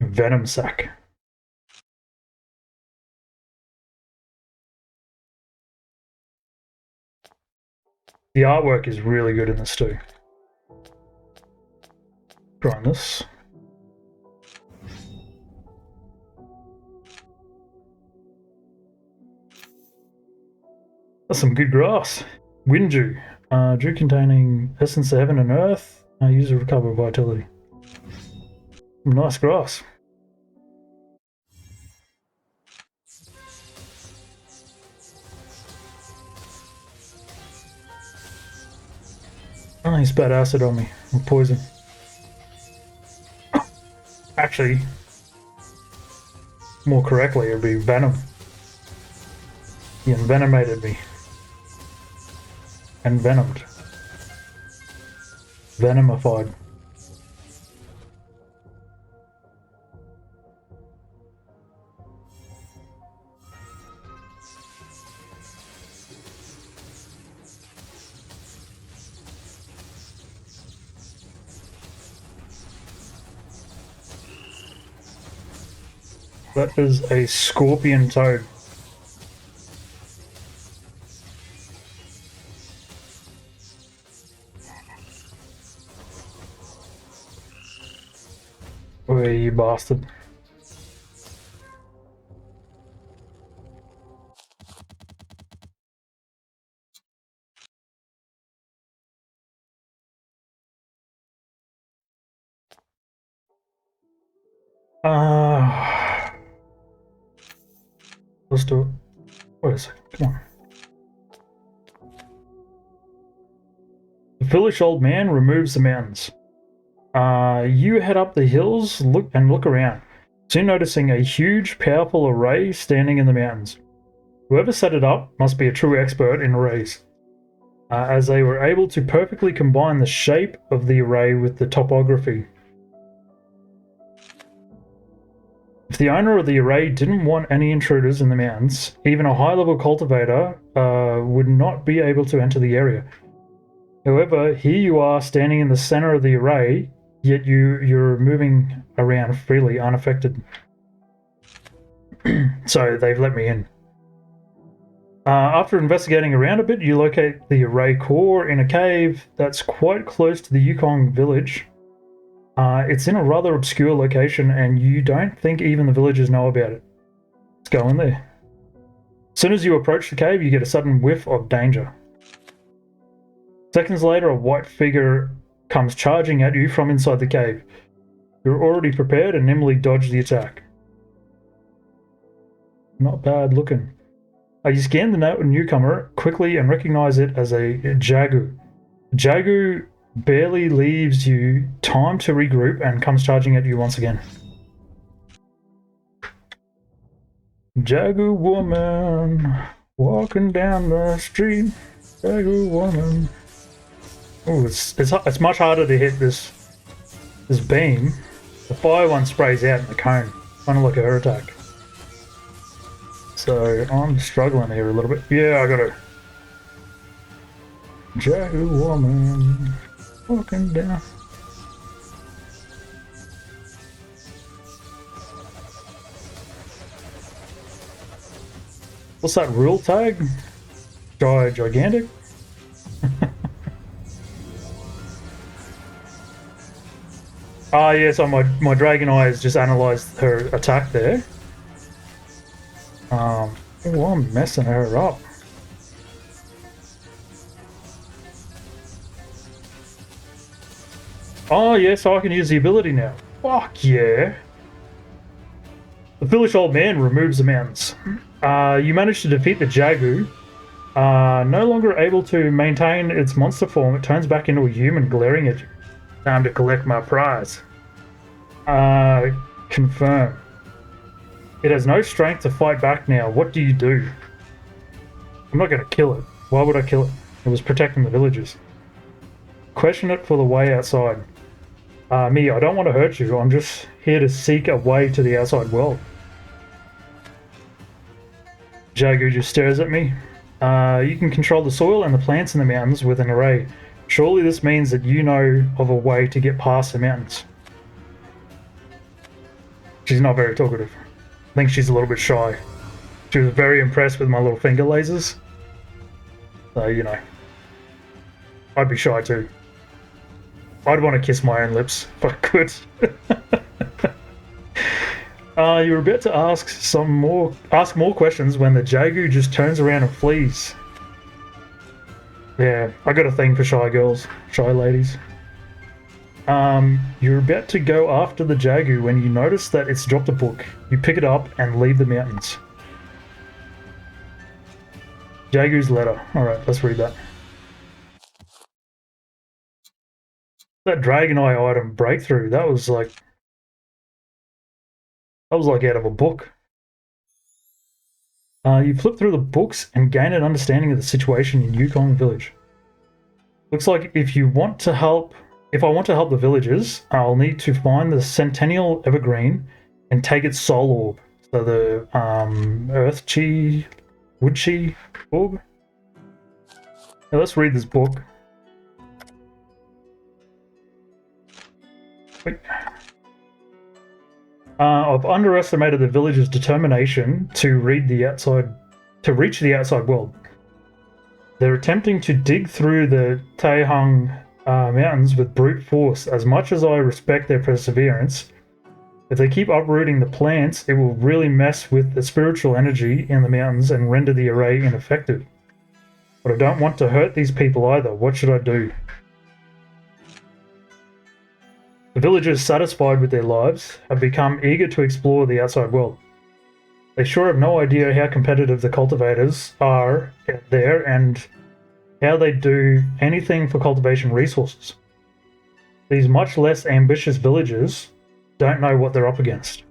Venom sac. The artwork is really good in this too. Trying this. That's some good grass. Wind dew. Dew containing essence of heaven and earth. Use to recover vitality. Nice grass. Oh, he spat acid on me. Or poison. Actually, more correctly, it'd be venom. He envenomated me. Envenomed. Venomified. That is a scorpion toad. Oh, you bastard. Let's do it. Wait a second, come on. The foolish old man removes the mountains. You head up the hills, look around, soon noticing a huge, powerful array standing in the mountains. Whoever set it up must be a true expert in arrays, as they were able to perfectly combine the shape of the array with the topography. If the owner of the array didn't want any intruders in the mountains, even a high-level cultivator would not be able to enter the area. However, here you are standing in the center of the array, yet you're moving around freely, unaffected. So they've let me in. After investigating around a bit, you locate the array core in a cave that's quite close to the Yukon village. It's in a rather obscure location, and you don't think even the villagers know about it. Let's go in there. As soon as you approach the cave, you get a sudden whiff of danger. Seconds later, a white figure comes charging at you from inside the cave. You're already prepared and nimbly dodge the attack. Not bad looking. You scan the newcomer quickly and recognize it as a Jagu. Jagu barely leaves you time to regroup and comes charging at you once again. Jagu woman walking down the street. Jagu woman. Oh, it's much harder to hit this beam. The fire one sprays out in the cone, kind of like her attack. So I'm struggling here a little bit. Yeah, I got a Jagu woman walking down. What's that rule tag? Gigantic? Ah, yeah, so my dragon eye has just analysed her attack there. Oh, I'm messing her up. Oh, yeah, so I can use the ability now. Fuck yeah. The foolish old man removes the mountains. You manage to defeat the Jagu. No longer able to maintain its monster form, it turns back into a human glaring at you. Time to collect my prize. Confirm. It has no strength to fight back now. What do you do? I'm not going to kill it. Why would I kill it? It was protecting the villagers. question it for the way outside. Me, I don't want to hurt you. I'm just here to seek a way to the outside world. Jagu just stares at me. You can control the soil and the plants in the mountains with an array. Surely this means that you know of a way to get past the mountains. She's not very talkative. I think she's a little bit shy. She was very impressed with my little finger lasers. So, you know, I'd be shy too. I'd want to kiss my own lips if I could. You're about to ask more questions when the Jagu just turns around and flees. Yeah, I got a thing for shy girls, shy ladies. You're about to go after the Jagu when you notice that it's dropped a book. You pick it up and leave the mountains. Jagu's letter. Alright, let's read that. That Dragon Eye item breakthrough, that was like out of a book. You flip through the books and gain an understanding of the situation in Yukong Village. Looks like if I want to help the villagers, I'll need to find the Centennial Evergreen and take its soul orb. So the Earth Chi, Wood Chi orb. Now let's read this book. Wait. I've underestimated the villagers' determination to reach the outside world. They're attempting to dig through the Taihang mountains with brute force. As much as I respect their perseverance, if they keep uprooting the plants, it will really mess with the spiritual energy in the mountains and render the array ineffective. But I don't want to hurt these people either. What should I do? The villagers, satisfied with their lives, have become eager to explore the outside world. They sure have no idea how competitive the cultivators are out there and how they do anything for cultivation resources. These much less ambitious villagers don't know what they're up against.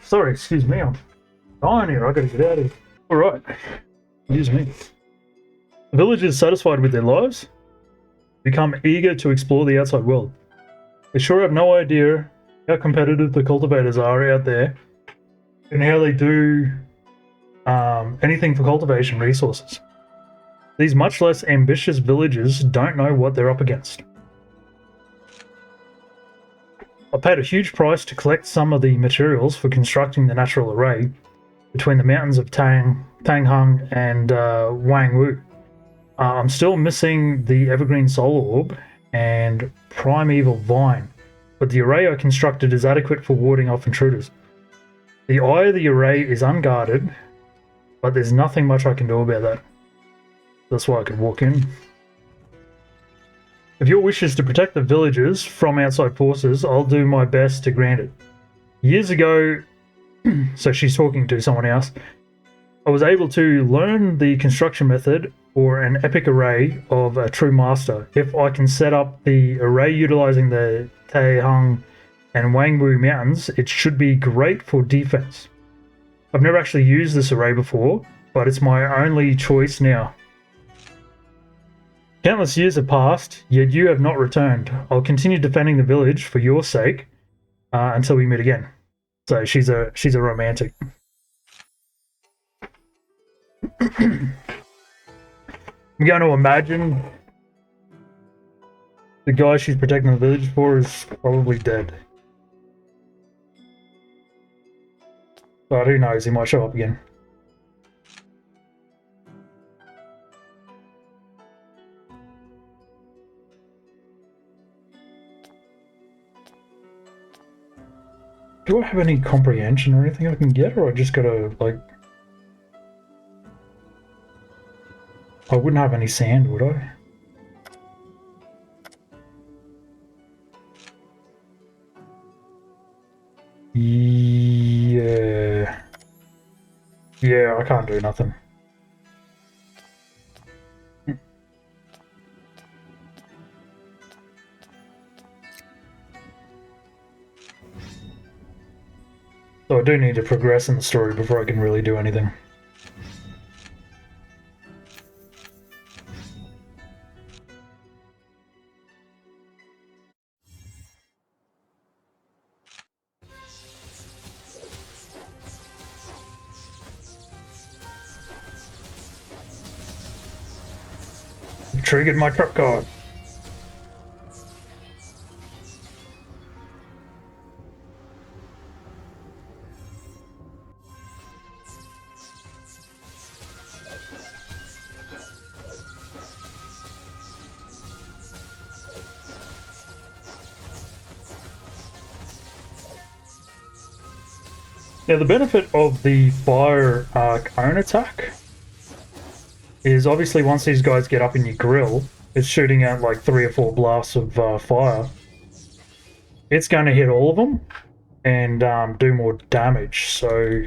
Sorry, excuse me, I'm dying here, I gotta get out of here. Alright, excuse me. The villagers, satisfied with their lives, become eager to explore the outside world. They sure have no idea how competitive the cultivators are out there and how they do anything for cultivation resources. These much less ambitious villagers don't know what they're up against. I paid a huge price to collect some of the materials for constructing the natural array between the mountains of Tanghang and Wangwu. I'm still missing the Evergreen Solar Orb and Primeval Vine, but the array I constructed is adequate for warding off intruders. The eye of the array is unguarded, but there's nothing much I can do about that. That's why I could walk in. If your wish is to protect the villagers from outside forces, I'll do my best to grant it. Years ago, so she's talking to someone else, I was able to learn the construction method for an epic array of a true master. If I can set up the array utilizing the Taihang and Wangwu mountains, it should be great for defense. I've never actually used this array before, but it's my only choice now. Countless years have passed, yet you have not returned. I'll continue defending the village for your sake until we meet again. So she's a romantic. I'm going to imagine the guy she's protecting the village for is probably dead. But who knows, he might show up again. Do I have any comprehension or anything I can get, or I just gotta, like... I wouldn't have any sand, would I? Yeah. Yeah, I can't do nothing. So I do need to progress in the story before I can really do anything. triggered my trap card. Now, the benefit of the fire cone attack is obviously once these guys get up in your grill, it's shooting out like 3 or 4 blasts of fire. It's going to hit all of them and do more damage. So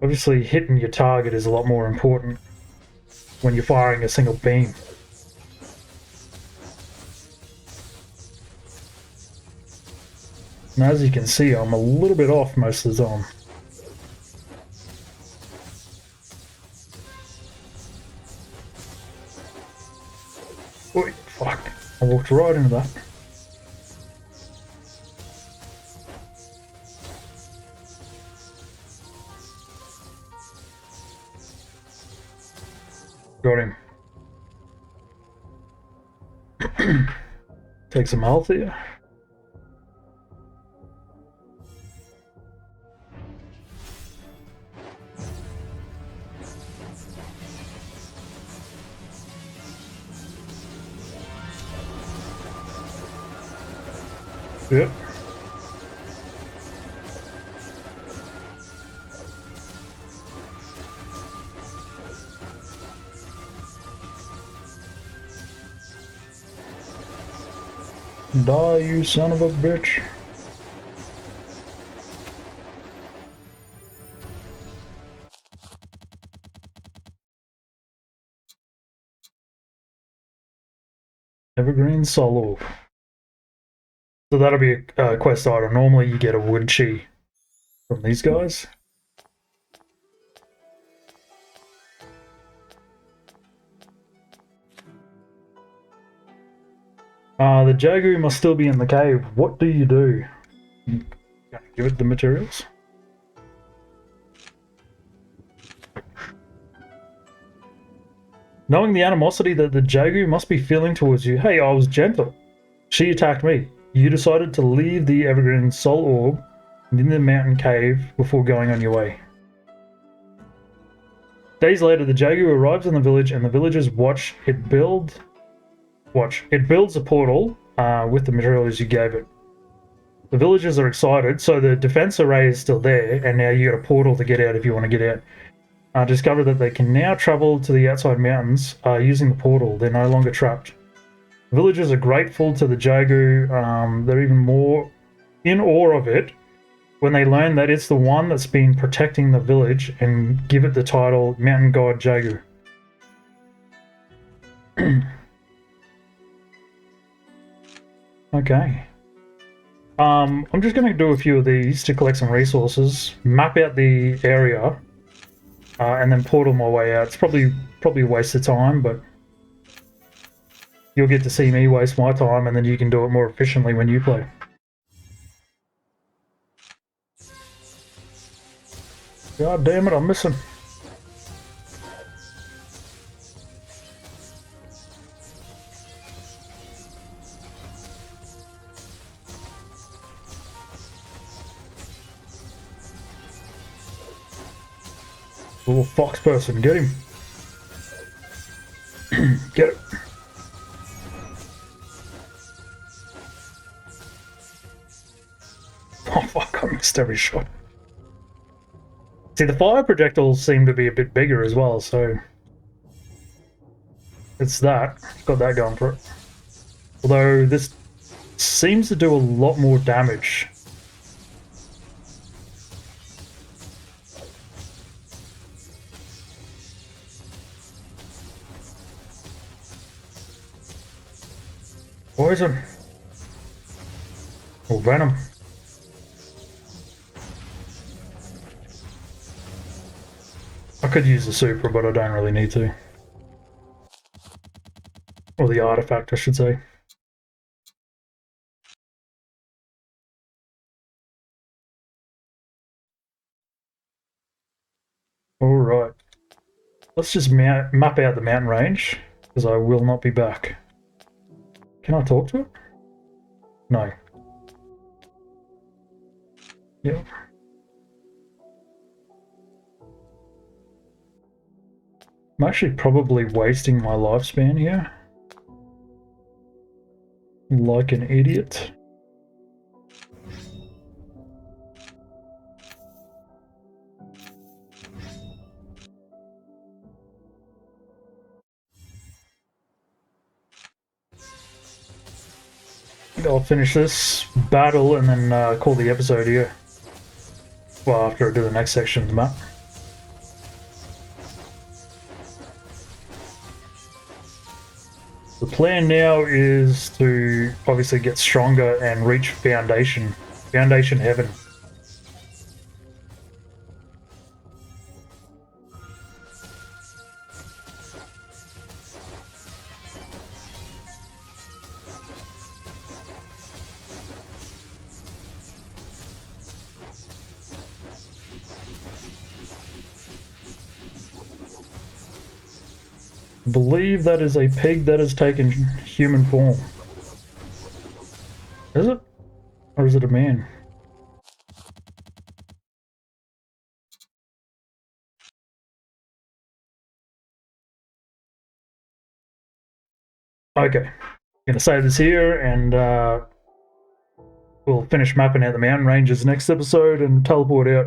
obviously hitting your target is a lot more important when you're firing a single beam. And as you can see, I'm a little bit off most of the time. Oi, fuck. I walked right into that. Got him. Take some health here. Yep. Die, you son of a bitch. Evergreen Solo. So that'll be a quest item. Normally you get a wood chi from these guys. The Jagu must still be in the cave. What do you do? Give it the materials. Knowing the animosity that the Jagu must be feeling towards you, hey, I was gentle. She attacked me. You decided to leave the Evergreen Soul Orb in the mountain cave before going on your way. Days later, the Jagu arrives in the village and the villagers watch it build. It builds a portal with the materials you gave it. The villagers are excited, so the defense array is still there, and now you got a portal to get out if you want to get out. Discover that they can now travel to the outside mountains using the portal. They're no longer trapped. The villagers are grateful to the Jagu. They're even more in awe of it when they learn that it's the one that's been protecting the village and give it the title Mountain God Jagu. Okay. I'm just going to do a few of these to collect some resources, map out the area, and then portal my way out. It's probably a waste of time, but you'll get to see me waste my time, and then you can do it more efficiently when you play. God damn it, I'm missing. Little fox person, get him. Get it. Oh fuck, I missed every shot. See, the fire projectiles seem to be a bit bigger as well, so it's that. It's got that going for it. Although this seems to do a lot more damage. Poison. Or venom. I could use the super, but I don't really need to. Or the artifact, I should say. Alright. Let's just map out the mountain range, because I will not be back. Can I talk to it? No. Yeah. I'm actually probably wasting my lifespan here. Like an idiot. I'll finish this battle and then call the episode here. Well, after I do the next section of the map. The plan now is to obviously get stronger and reach Foundation Heaven. I believe that is a pig that has taken human form. Is it? Or is it a man? Okay. I'm going to save this here and we'll finish mapping out the mountain ranges next episode and teleport out.